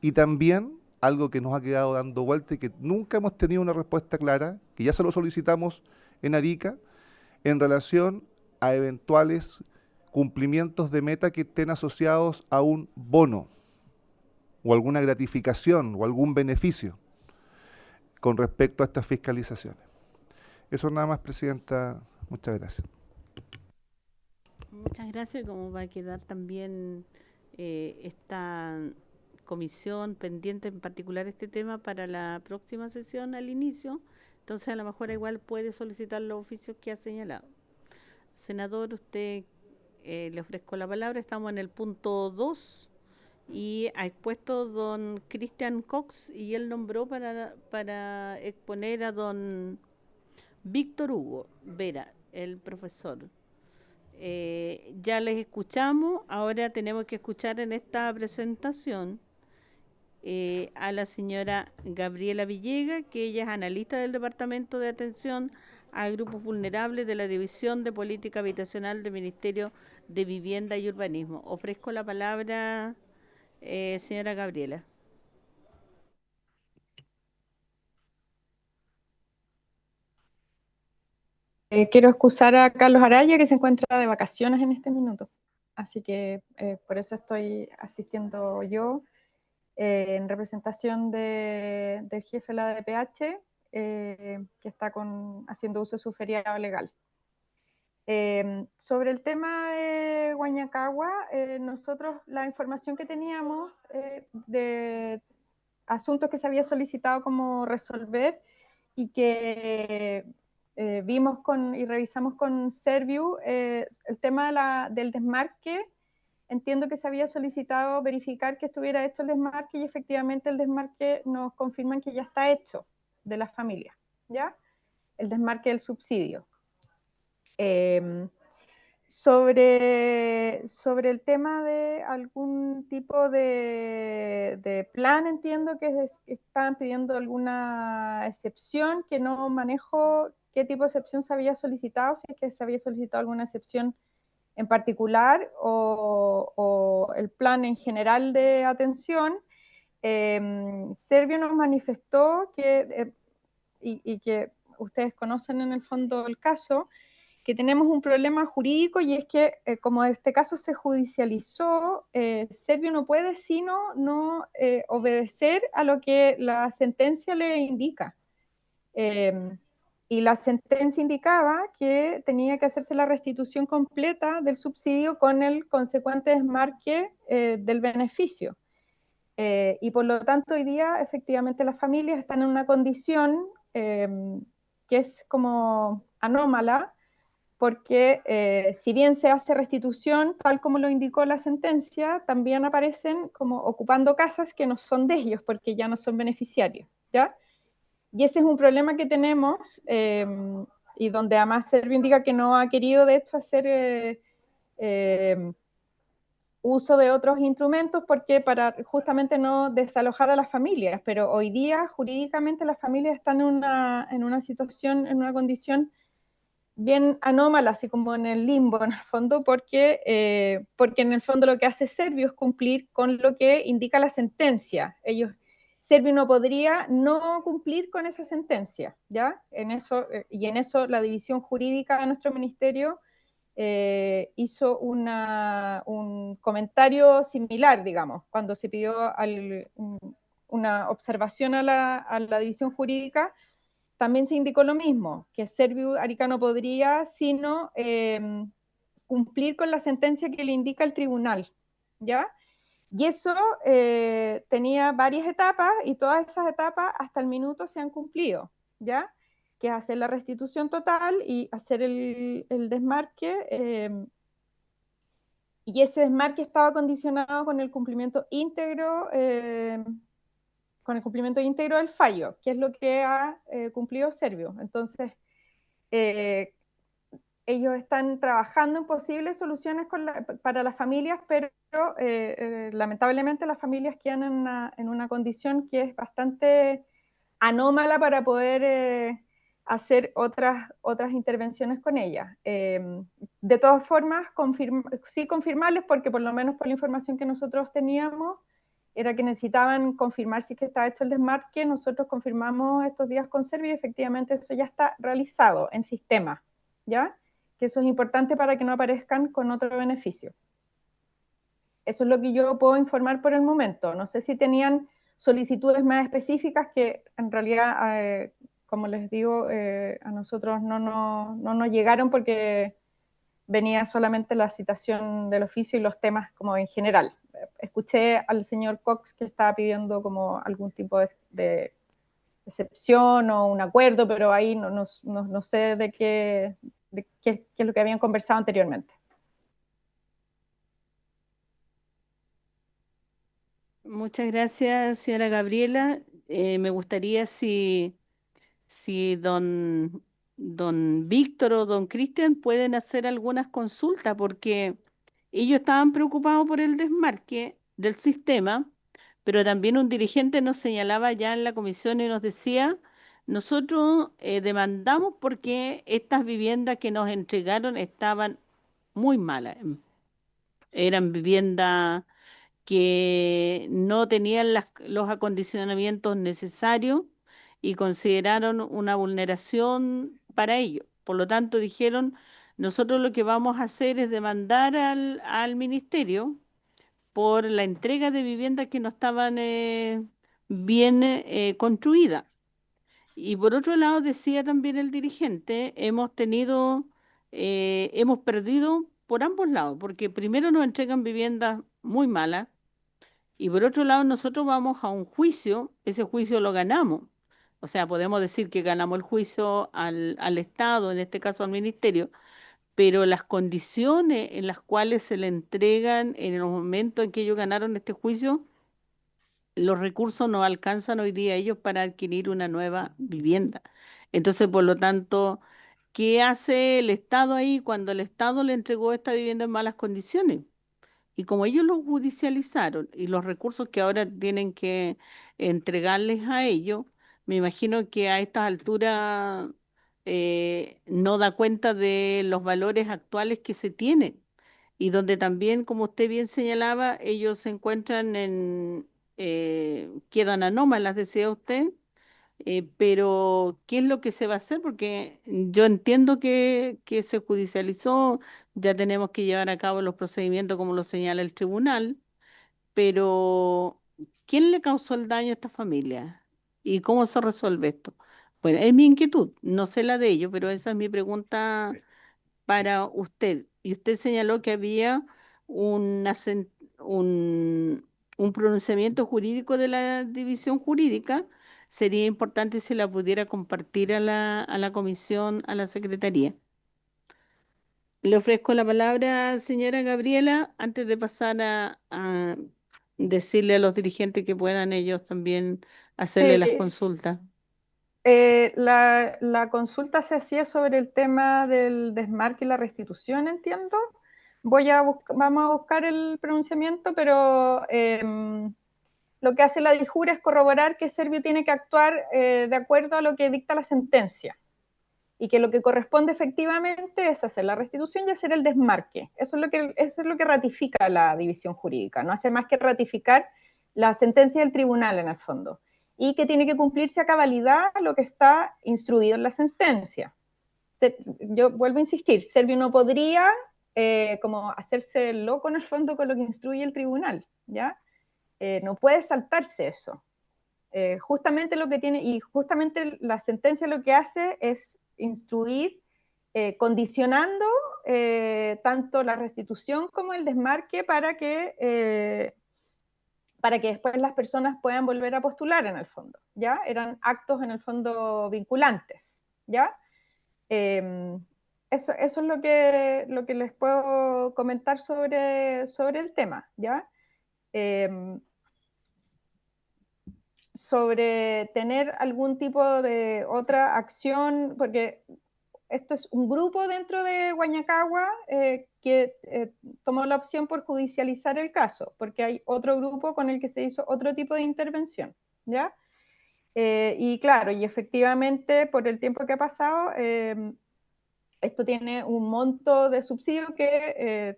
y también algo que nos ha quedado dando vuelta y que nunca hemos tenido una respuesta clara, que ya se lo solicitamos en Arica, en relación a eventuales cumplimientos de meta que estén asociados a un bono, o alguna gratificación, o algún beneficio, con respecto a estas fiscalizaciones. Eso nada más, Presidenta. Muchas gracias. Muchas gracias. Como va a quedar también esta comisión pendiente en particular este tema para la próxima sesión al inicio, entonces a lo mejor igual puede solicitar los oficios que ha señalado. Senador, usted le ofrezco la palabra, estamos en el punto 2 y ha expuesto don Christian Cox y él nombró para exponer a don Víctor Hugo Vera, el profesor. Ya les escuchamos, ahora tenemos que escuchar en esta presentación a la señora Gabriela Villega, que ella es analista del Departamento de Atención a Grupos Vulnerables de la División de Política Habitacional del Ministerio de Vivienda y Urbanismo. Ofrezco la palabra, señora Gabriela. Quiero excusar a Carlos Araya, que se encuentra de vacaciones en este minuto. Así que por eso estoy asistiendo yo en representación del jefe de la DPH, que está haciendo uso de su feriado legal. Sobre el tema de Huañacagua, nosotros la información que teníamos de asuntos que se había solicitado como resolver y que vimos y revisamos con Serviu, el tema del desmarque. Entiendo que se había solicitado verificar que estuviera hecho el desmarque y efectivamente el desmarque nos confirman que ya está hecho de las familias, ¿ya? El desmarque del subsidio. Sobre el tema de algún tipo de plan, entiendo que estaban pidiendo alguna excepción, que no manejo qué tipo de excepción se había solicitado, si es que se había solicitado alguna excepción en particular o el plan en general de atención. Serviu nos manifestó que, y que ustedes conocen en el fondo el caso, que tenemos un problema jurídico y es que como este caso se judicializó, Serviu no puede sino no obedecer a lo que la sentencia le indica. Y la sentencia indicaba que tenía que hacerse la restitución completa del subsidio con el consecuente desmarque del beneficio. Y por lo tanto hoy día efectivamente las familias están en una condición que es como anómala, porque si bien se hace restitución, tal como lo indicó la sentencia, también aparecen como ocupando casas que no son de ellos, porque ya no son beneficiarios, ¿ya? Y ese es un problema que tenemos, y donde además Serviu indica que no ha querido, de hecho, hacer uso de otros instrumentos porque para justamente no desalojar a las familias, pero hoy día jurídicamente las familias están en una situación, en una condición bien anómala, así como en el limbo en el fondo, porque en el fondo lo que hace Serviu es cumplir con lo que indica la sentencia. Serviu no podría no cumplir con esa sentencia, ¿ya? Y en eso la división jurídica de nuestro ministerio hizo un comentario similar, digamos, cuando se pidió una observación a la división jurídica. También se indicó lo mismo, que Serviu Arica no podría sino cumplir con la sentencia que le indica el tribunal, ¿ya? Y eso tenía varias etapas y todas esas etapas hasta el minuto se han cumplido, ¿ya? Que es hacer la restitución total y hacer el desmarque, y ese desmarque estaba condicionado con el cumplimiento íntegro del fallo, que es lo que ha cumplido Serviu. Entonces, ellos están trabajando en posibles soluciones para las familias, pero lamentablemente las familias quedan en una condición que es bastante anómala para poder hacer otras intervenciones con ellas. De todas formas, sí confirmarles, porque por lo menos por la información que nosotros teníamos, era que necesitaban confirmar si es que estaba hecho el desmarque. Nosotros confirmamos estos días con Serviu y efectivamente eso ya está realizado en sistema, ¿ya? Que eso es importante para que no aparezcan con otro beneficio. Eso es lo que yo puedo informar por el momento. No sé si tenían solicitudes más específicas que en realidad, como les digo, a nosotros no nos llegaron porque venía solamente la citación del oficio y los temas como en general. Escuché al señor Cox que estaba pidiendo como algún tipo de excepción o un acuerdo, pero ahí no sé de qué es lo que habían conversado anteriormente. Muchas gracias, señora Gabriela. Me gustaría si don Víctor o don Cristian pueden hacer algunas consultas, porque ellos estaban preocupados por el desmarque del sistema, pero también un dirigente nos señalaba ya en la comisión y nos decía, nosotros demandamos porque estas viviendas que nos entregaron estaban muy malas. Eran viviendas que no tenían los acondicionamientos necesarios y consideraron una vulneración para ellos. Por lo tanto, dijeron, nosotros lo que vamos a hacer es demandar al ministerio por la entrega de viviendas que no estaban bien construidas. Y por otro lado, decía también el dirigente, hemos perdido por ambos lados, porque primero nos entregan viviendas muy malas, y por otro lado, nosotros vamos a un juicio, ese juicio lo ganamos. O sea, podemos decir que ganamos el juicio al Estado, en este caso al Ministerio, pero las condiciones en las cuales se le entregan en el momento en que ellos ganaron este juicio, los recursos no alcanzan hoy día ellos para adquirir una nueva vivienda. Entonces, por lo tanto, ¿qué hace el Estado ahí cuando el Estado le entregó esta vivienda en malas condiciones? Y como ellos lo judicializaron y los recursos que ahora tienen que entregarles a ellos, me imagino que a estas alturas no da cuenta de los valores actuales que se tienen. Y donde también, como usted bien señalaba, ellos se encuentran quedan anómalas, decía usted, pero ¿qué es lo que se va a hacer? Porque yo entiendo que se judicializó, ya tenemos que llevar a cabo los procedimientos como lo señala el tribunal, pero ¿quién le causó el daño a esta familia? ¿Y cómo se resuelve esto? Bueno, es mi inquietud, no sé la de ellos, pero esa es mi pregunta para usted. Y usted señaló que había una un pronunciamiento jurídico de la división jurídica. Sería importante si la pudiera compartir a la comisión, a la secretaría. Le ofrezco la palabra, señora Gabriela, antes de pasar a decirle a los dirigentes que puedan ellos también hacerle las consultas. La consulta se hacía sobre el tema del desmarque y la restitución, entiendo. Vamos a buscar el pronunciamiento, pero lo que hace la DIJUR es corroborar que Servio tiene que actuar de acuerdo a lo que dicta la sentencia, y que lo que corresponde efectivamente es hacer la restitución y hacer el desmarque. Eso es lo que ratifica la división jurídica, no hace más que ratificar la sentencia del tribunal en el fondo, y que tiene que cumplirse a cabalidad lo que está instruido en la sentencia. Yo vuelvo a insistir, Servio no podría como hacerse loco en el fondo con lo que instruye el tribunal, ¿ya? No puede saltarse eso. Justamente lo que tiene, y justamente la sentencia lo que hace es instruir, condicionando tanto la restitución como el desmarque para que después las personas puedan volver a postular en el fondo, ¿ya? Eran actos en el fondo vinculantes, ¿ya? Eso es lo que les puedo comentar sobre el tema, ¿ya? Sobre tener algún tipo de otra acción, porque esto es un grupo dentro de Guañacagua que tomó la opción por judicializar el caso, porque hay otro grupo con el que se hizo otro tipo de intervención, ¿ya? Y claro, y efectivamente por el tiempo que ha pasado, esto tiene un monto de subsidio que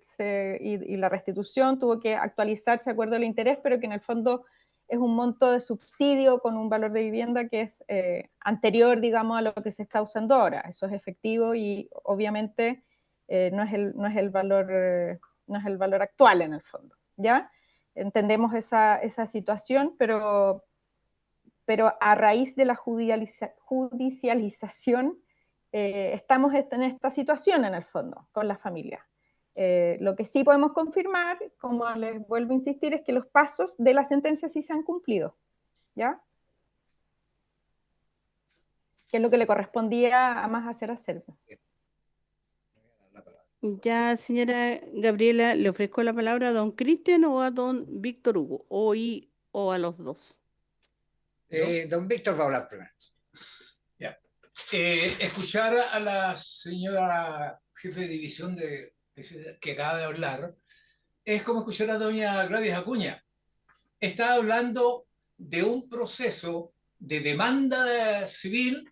y la restitución tuvo que actualizarse de acuerdo al interés, pero que en el fondo es un monto de subsidio con un valor de vivienda que es anterior, digamos, a lo que se está usando ahora. Eso es efectivo y obviamente no es el valor actual en el fondo, ¿ya? Entendemos esa situación, pero a raíz de la judicialización estamos en esta situación en el fondo con las familias. Lo que sí podemos confirmar, como les vuelvo a insistir, es que los pasos de la sentencia sí se han cumplido, ¿ya? Que es lo que le correspondía a más hacer a Selva. Ya, señora Gabriela, le ofrezco la palabra a don Cristian o a don Víctor Hugo, o a los dos. Don Víctor va a hablar primero. Ya. Escuchar a la señora jefe de división que acaba de hablar es como escuchar a doña Gladys Acuña. Está hablando de un proceso de demanda civil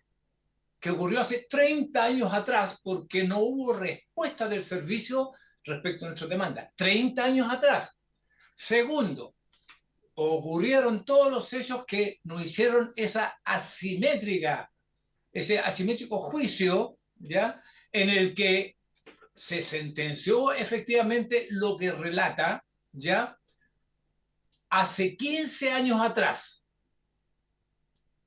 que ocurrió hace 30 años atrás porque no hubo respuesta del servicio respecto a nuestra demanda. 30 años atrás. Segundo, ocurrieron todos los hechos que nos hicieron ese asimétrico juicio, ¿ya? En el que se sentenció efectivamente lo que relata, ¿ya? Hace 15 años atrás.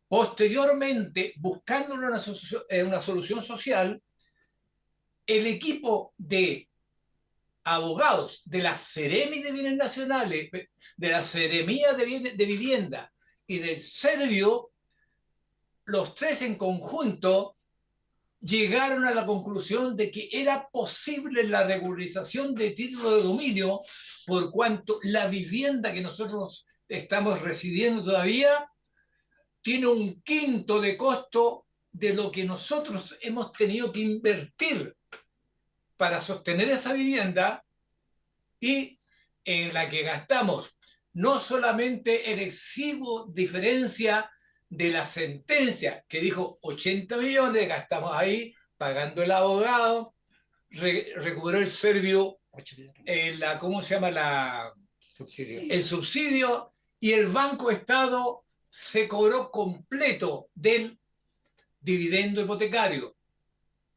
Posteriormente, buscando una solución social, el equipo de abogados de la Seremi de Bienes Nacionales, de la Seremía de Vivienda y del Servio, los tres en conjunto llegaron a la conclusión de que era posible la regularización de título de dominio, por cuanto la vivienda que nosotros estamos residiendo todavía tiene un quinto de costo de lo que nosotros hemos tenido que invertir para sostener esa vivienda, y en la que gastamos no solamente el exiguo diferencia de la sentencia que dijo 80 millones, gastamos ahí pagando el abogado, recuperó el Servio, ¿cómo se llama? El subsidio, y el Banco Estado se cobró completo del dividendo hipotecario.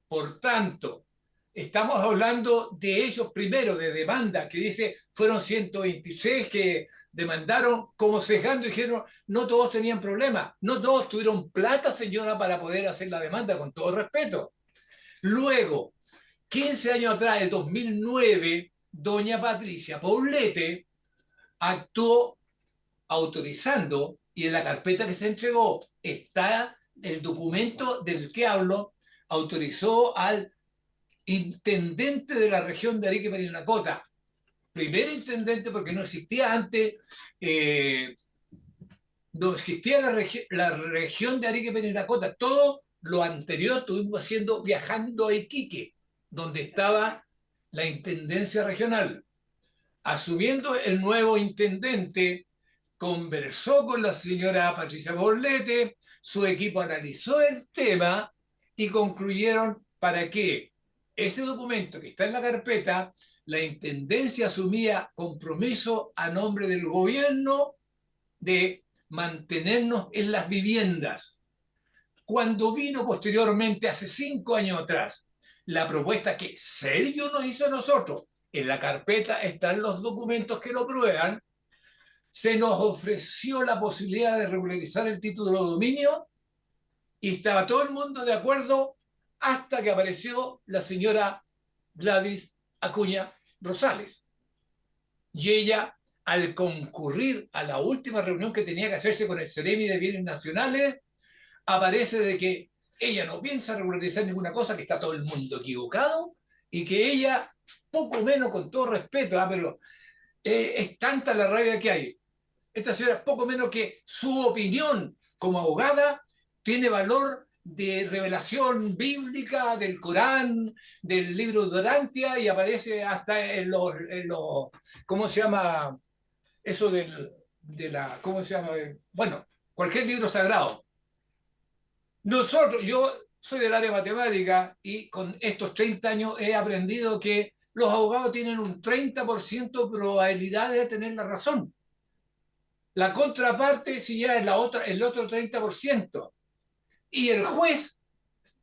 Por tanto, estamos hablando de ellos primero, de demanda, que dice, fueron 123 que demandaron como cejando y dijeron, no todos tenían problemas, no todos tuvieron plata, señora, para poder hacer la demanda, con todo respeto. Luego, 15 años atrás, el 2009, doña Patricia Poblete actuó autorizando, y en la carpeta que se entregó está el documento del que hablo, autorizó al intendente de la región de Arica y Parinacota, primer intendente porque no existía antes, no existía la región de Arica y Parinacota, todo lo anterior estuvimos haciendo viajando a Iquique, donde estaba la intendencia regional. Asumiendo el nuevo intendente, conversó con la señora Patricia Poblete, su equipo analizó el tema y concluyeron para que ese documento que está en la carpeta, la intendencia asumía compromiso a nombre del gobierno de mantenernos en las viviendas. Cuando vino posteriormente, hace 5 años atrás, la propuesta que Sergio nos hizo a nosotros, en la carpeta están los documentos que lo prueban, se nos ofreció la posibilidad de regularizar el título de dominio y estaba todo el mundo de acuerdo hasta que apareció la señora Gladys Acuña Rosales. Y ella, al concurrir a la última reunión que tenía que hacerse con el Seremi de Bienes Nacionales, aparece de que ella no piensa regularizar ninguna cosa, que está todo el mundo equivocado, y que ella, poco menos, con todo respeto, pero es tanta la rabia que hay. Esta señora, poco menos que su opinión como abogada, tiene valor de revelación bíblica del Corán, del libro de Orantia, y aparece hasta en los ¿cómo se llama? Eso ¿cómo se llama? Bueno, cualquier libro sagrado. Yo soy del área de matemática y con estos 30 años he aprendido que los abogados tienen un 30% de probabilidad de tener la razón. La contraparte si ya es el otro 30%. Y el juez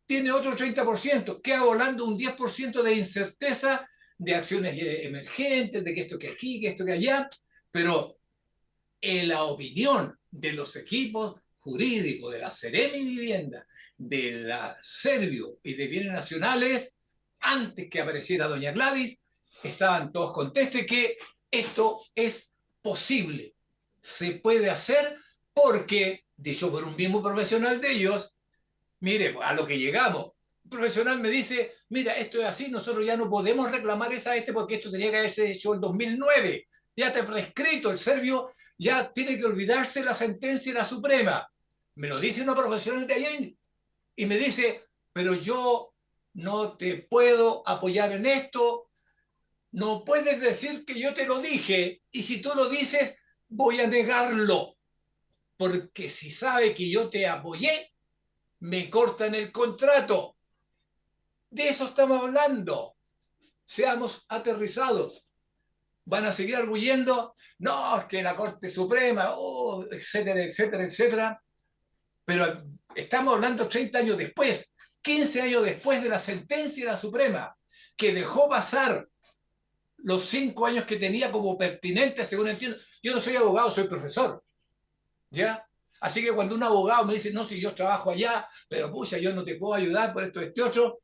tiene otro 30%, queda volando un 10% de incerteza de acciones emergentes, de que esto que aquí, que esto que allá, pero en la opinión de los equipos jurídico de la Seremi Vivienda, de la Servio y de Bienes Nacionales, antes que apareciera doña Gladys, estaban todos contentos que esto es posible, se puede hacer porque, dicho por un mismo profesional de ellos, mire, a lo que llegamos, un profesional me dice, mira, esto es así, nosotros ya no podemos reclamar esa porque esto tenía que haberse hecho en 2009, ya está prescrito, el Servio ya tiene que olvidarse la sentencia de la Suprema. Me lo dice una profesional de ayer y me dice, pero yo no te puedo apoyar en esto, no puedes decir que yo te lo dije, y si tú lo dices, voy a negarlo, porque si sabe que yo te apoyé, me cortan el contrato. De eso estamos hablando. Seamos aterrizados. Van a seguir arguyendo, no, es que la Corte Suprema, oh, etcétera, etcétera, etcétera. Pero estamos hablando 30 años después, 15 años después de la sentencia de la Suprema, que dejó pasar los 5 años que tenía como pertinente, según entiendo. Yo no soy abogado, soy profesor, ¿ya? Así que cuando un abogado me dice, no, si yo trabajo allá, pero pucha, yo no te puedo ayudar por esto, este otro,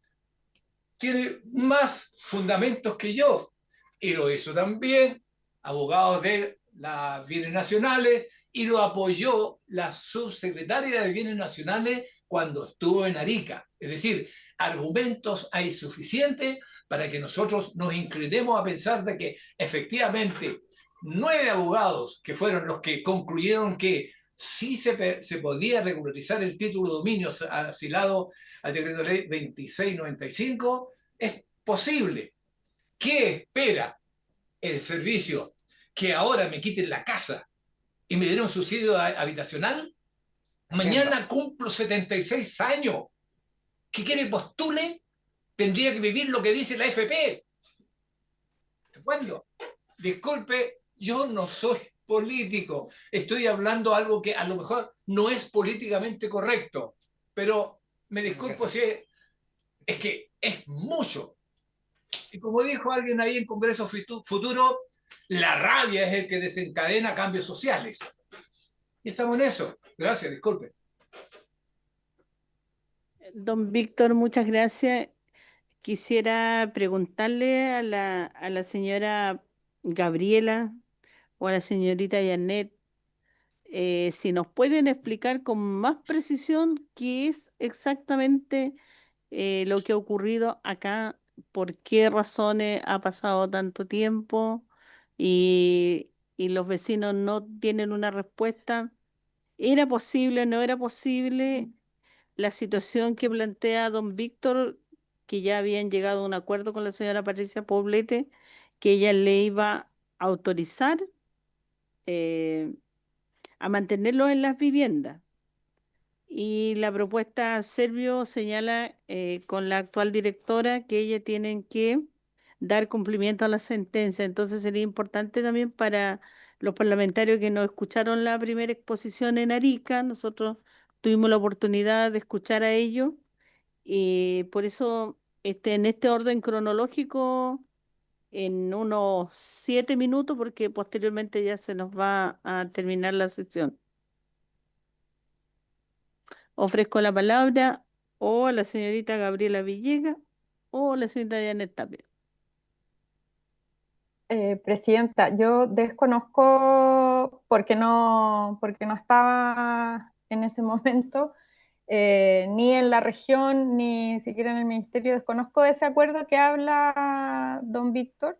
tiene más fundamentos que yo. Y lo hizo también abogados de las Bienes Nacionales, y lo apoyó la subsecretaria de Bienes Nacionales cuando estuvo en Arica. Es decir, argumentos hay suficientes para que nosotros nos inclinemos a pensar de que efectivamente 9 abogados que fueron los que concluyeron que sí se podía regularizar el título de dominio asilado al decreto de ley 2695, es posible. ¿Qué espera el servicio? ¿Que ahora me quiten la casa y me den un subsidio habitacional? Mañana cumplo 76 años. ¿Qué quiere que postule? Tendría que vivir lo que dice la FP. ¿Cuándo? Disculpe, yo no soy político. Estoy hablando algo que a lo mejor no es políticamente correcto, pero me disculpo si es que es mucho. Y como dijo alguien ahí en Congreso Futuro, la rabia es el que desencadena cambios sociales. Y estamos en eso. Gracias, disculpe. Don Víctor, muchas gracias. Quisiera preguntarle a la señora Gabriela o a la señorita Janet si nos pueden explicar con más precisión qué es exactamente lo que ha ocurrido acá, por qué razones ha pasado tanto tiempo y los vecinos no tienen una respuesta. ¿Era posible, no era posible la situación que plantea don Víctor, que ya habían llegado a un acuerdo con la señora Patricia Poblete, que ella le iba a autorizar eh, a mantenerlo en las viviendas? Y la propuesta Servio señala con la actual directora que ellas tienen que dar cumplimiento a la sentencia. Entonces sería importante también para los parlamentarios que nos escucharon la primera exposición en Arica, nosotros tuvimos la oportunidad de escuchar a ellos y por eso en este orden cronológico, en unos 7 minutos, porque posteriormente ya se nos va a terminar la sesión. Ofrezco la palabra o a la señorita Gabriela Villegas o a la señorita Janet Tapia. Presidenta, yo desconozco porque no estaba en ese momento, ni en la región, ni siquiera en el ministerio, desconozco ese acuerdo que habla don Víctor.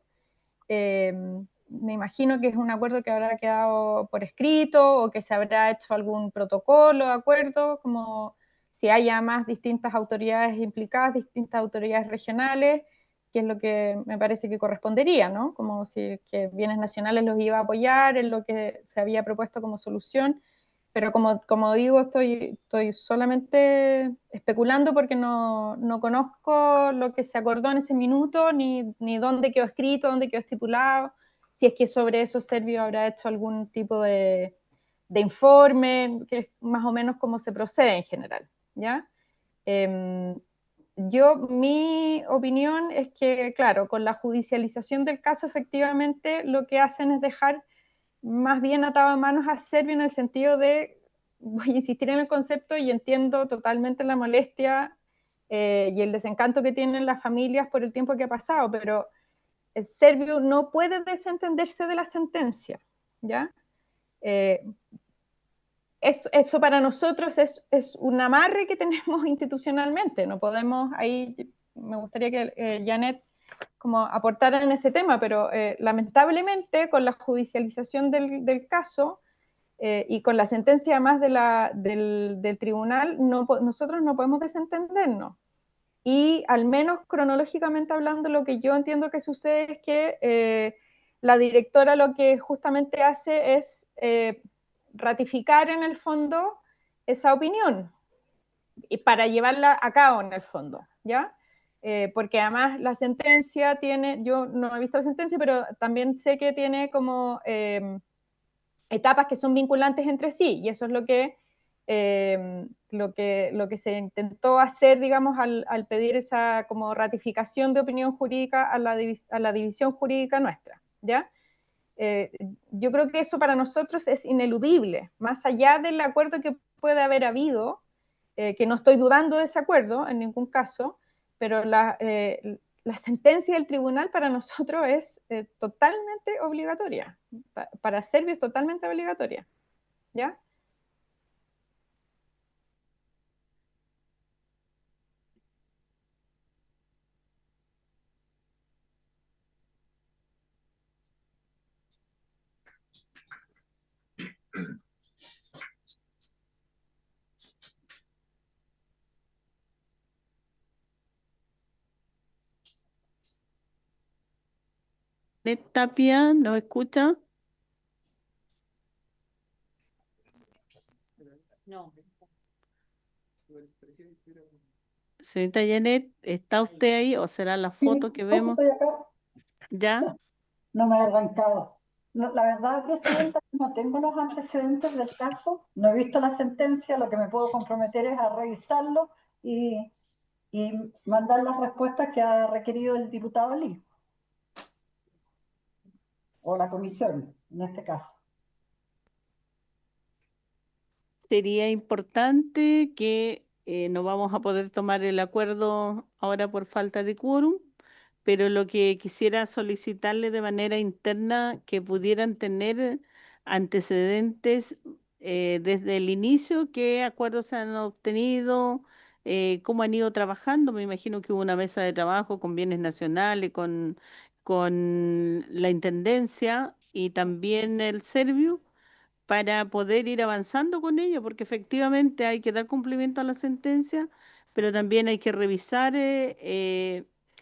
Me imagino que es un acuerdo que habrá quedado por escrito o que se habrá hecho algún protocolo de acuerdo, como si haya más distintas autoridades implicadas, distintas autoridades regionales, que es lo que me parece que correspondería, ¿no? Como si que Bienes Nacionales los iba a apoyar en lo que se había propuesto como solución, pero como digo, estoy solamente especulando porque no conozco lo que se acordó en ese minuto, ni dónde quedó escrito, dónde quedó estipulado, si es que sobre eso Servio habrá hecho algún tipo de informe, que es más o menos cómo se procede en general, ¿ya? Mi opinión es que, claro, con la judicialización del caso, efectivamente, lo que hacen es dejar más bien atado a manos a Servio en el sentido de voy a insistir en el concepto y entiendo totalmente la molestia y el desencanto que tienen las familias por el tiempo que ha pasado, pero el Servio no puede desentenderse de la sentencia, ¿ya? Eso para nosotros es un amarre que tenemos institucionalmente, no podemos, ahí me gustaría que Janet como aportara en ese tema, pero lamentablemente con la judicialización del caso y con la sentencia además del tribunal, nosotros no podemos desentendernos. Y al menos cronológicamente hablando, lo que yo entiendo que sucede es que la directora lo que justamente hace es ratificar en el fondo esa opinión y para llevarla a cabo en el fondo, ¿ya? Porque además la sentencia tiene, yo no he visto la sentencia, pero también sé que tiene como etapas que son vinculantes entre sí, y eso es lo que se intentó hacer, digamos, al pedir esa como ratificación de opinión jurídica a la división jurídica nuestra, ¿ya? Yo creo que eso para nosotros es ineludible, más allá del acuerdo que puede haber habido, que no estoy dudando de ese acuerdo en ningún caso, pero la sentencia del tribunal para nosotros es totalmente obligatoria, para Servio es totalmente obligatoria, ¿ya? Janet Tapia, ¿nos escucha? No. Señorita Janet, ¿está usted ahí o será la Sí, foto que pues vemos? estoy acá. ¿Ya? No me he arrancado. No, la verdad, Presidenta, no tengo los antecedentes del caso, no he visto la sentencia, lo que me puedo comprometer es a revisarlo y mandar las respuestas que ha requerido el diputado Lee, o la comisión, en este caso. Sería importante que no vamos a poder tomar el acuerdo ahora por falta de quórum, pero lo que quisiera solicitarle de manera interna que pudieran tener antecedentes desde el inicio, qué acuerdos se han obtenido, cómo han ido trabajando. Me imagino que hubo una mesa de trabajo con bienes nacionales, con la Intendencia y también el Servio para poder ir avanzando con ello, porque efectivamente hay que dar cumplimiento a la sentencia, pero también hay que revisar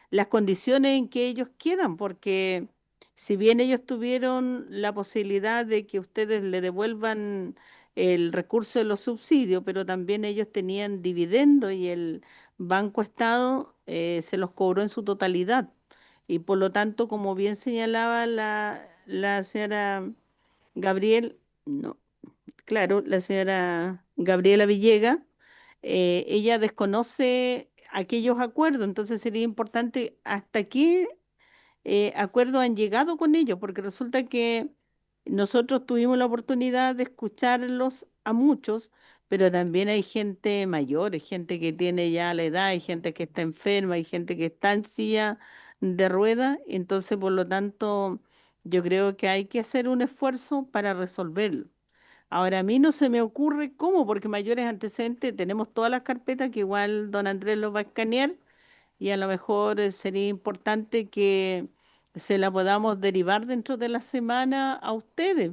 las condiciones en que ellos quedan, porque si bien ellos tuvieron la posibilidad de que ustedes le devuelvan el recurso de los subsidios, pero también ellos tenían dividendo y el Banco Estado se los cobró en su totalidad. Y por lo tanto, como bien señalaba la señora Gabriel, no, claro, la señora Gabriela Villega, ella desconoce aquellos acuerdos, entonces sería importante hasta qué acuerdos han llegado con ellos, porque resulta que nosotros tuvimos la oportunidad de escucharlos a muchos, pero también hay gente mayor, hay gente que tiene ya la edad, hay gente que está enferma, hay gente que está en silla de ruedas, entonces por lo tanto yo creo que hay que hacer un esfuerzo para resolverlo. Ahora, a mí no se me ocurre cómo, porque mayores antecedentes tenemos todas las carpetas que igual don Andrés los va a escanear y a lo mejor sería importante que se la podamos derivar dentro de la semana a ustedes.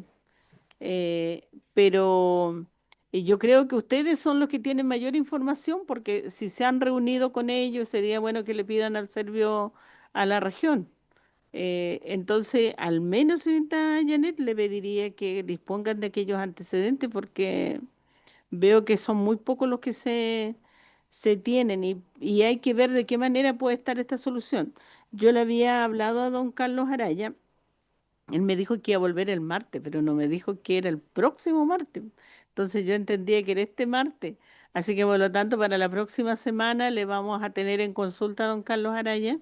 Pero yo creo que ustedes son los que tienen mayor información porque si se han reunido con ellos sería bueno que le pidan al Servio a la región. Entonces, al menos, señorita Janet, le pediría que dispongan de aquellos antecedentes porque veo que son muy pocos los que se tienen y hay que ver de qué manera puede estar esta solución. Yo le había hablado a don Carlos Araya, él me dijo que iba a volver el martes, pero no me dijo que era el próximo martes. Entonces yo entendía que era este martes. Así que por lo tanto, para la próxima semana le vamos a tener en consulta a don Carlos Araya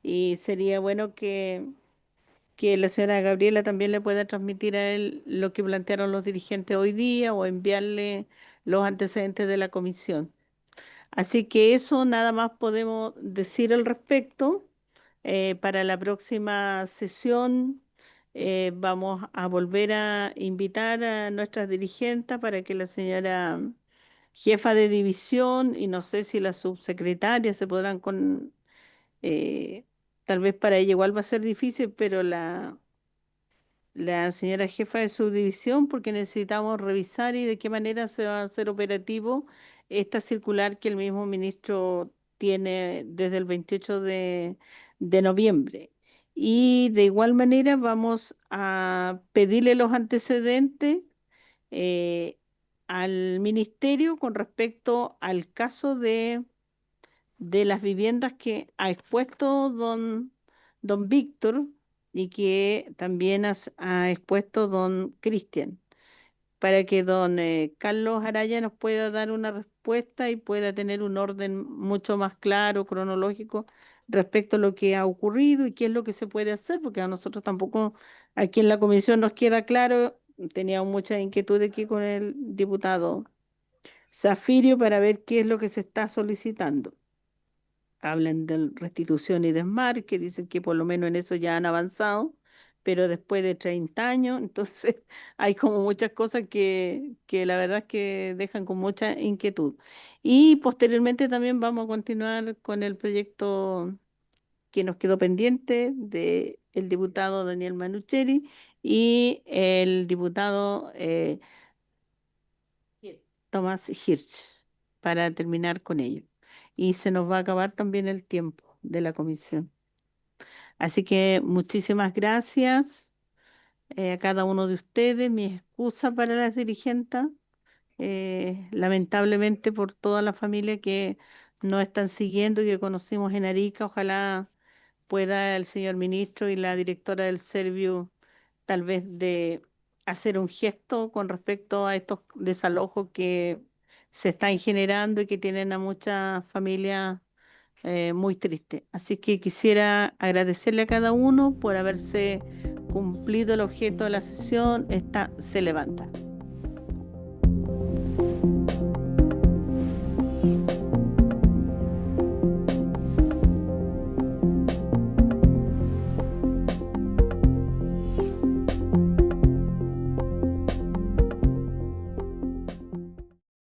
y sería bueno que la señora Gabriela también le pueda transmitir a él lo que plantearon los dirigentes hoy día o enviarle los antecedentes de la comisión. Así que eso nada más podemos decir al respecto. Para la próxima sesión vamos a volver a invitar a nuestras dirigentes para que la señora jefa de división y no sé si la subsecretaria se podrán eh, tal vez para ella igual va a ser difícil, pero la señora jefa de subdivisión, porque necesitamos revisar y de qué manera se va a hacer operativo esta circular que el mismo ministro tiene desde el 28 de noviembre. Y de igual manera vamos a pedirle los antecedentes eh, al ministerio con respecto al caso de las viviendas que ha expuesto don Víctor y que también ha expuesto don Cristian, para que don Carlos Araya nos pueda dar una respuesta y pueda tener un orden mucho más claro, cronológico, respecto a lo que ha ocurrido y qué es lo que se puede hacer, porque a nosotros tampoco aquí en la comisión nos queda claro, teníamos mucha inquietud aquí con el diputado Zafirio para ver qué es lo que se está solicitando. Hablan de restitución y desmarque, dicen que por lo menos en eso ya han avanzado, pero después de 30 años, entonces hay como muchas cosas que la verdad es que dejan con mucha inquietud. Y posteriormente también vamos a continuar con el proyecto que nos quedó pendiente del diputado Daniel Manucheri y el diputado Tomás Hirsch, para terminar con ello. Y se nos va a acabar también el tiempo de la comisión. Así que muchísimas gracias a cada uno de ustedes. Mi excusa para las dirigentes, lamentablemente por toda la familia que nos están siguiendo y que conocimos en Arica. Ojalá pueda el señor ministro y la directora del Serviu tal vez de hacer un gesto con respecto a estos desalojos que se están generando y que tienen a muchas familias muy tristes. Así que quisiera agradecerle a cada uno por haberse cumplido el objeto de la sesión. Esta se levanta.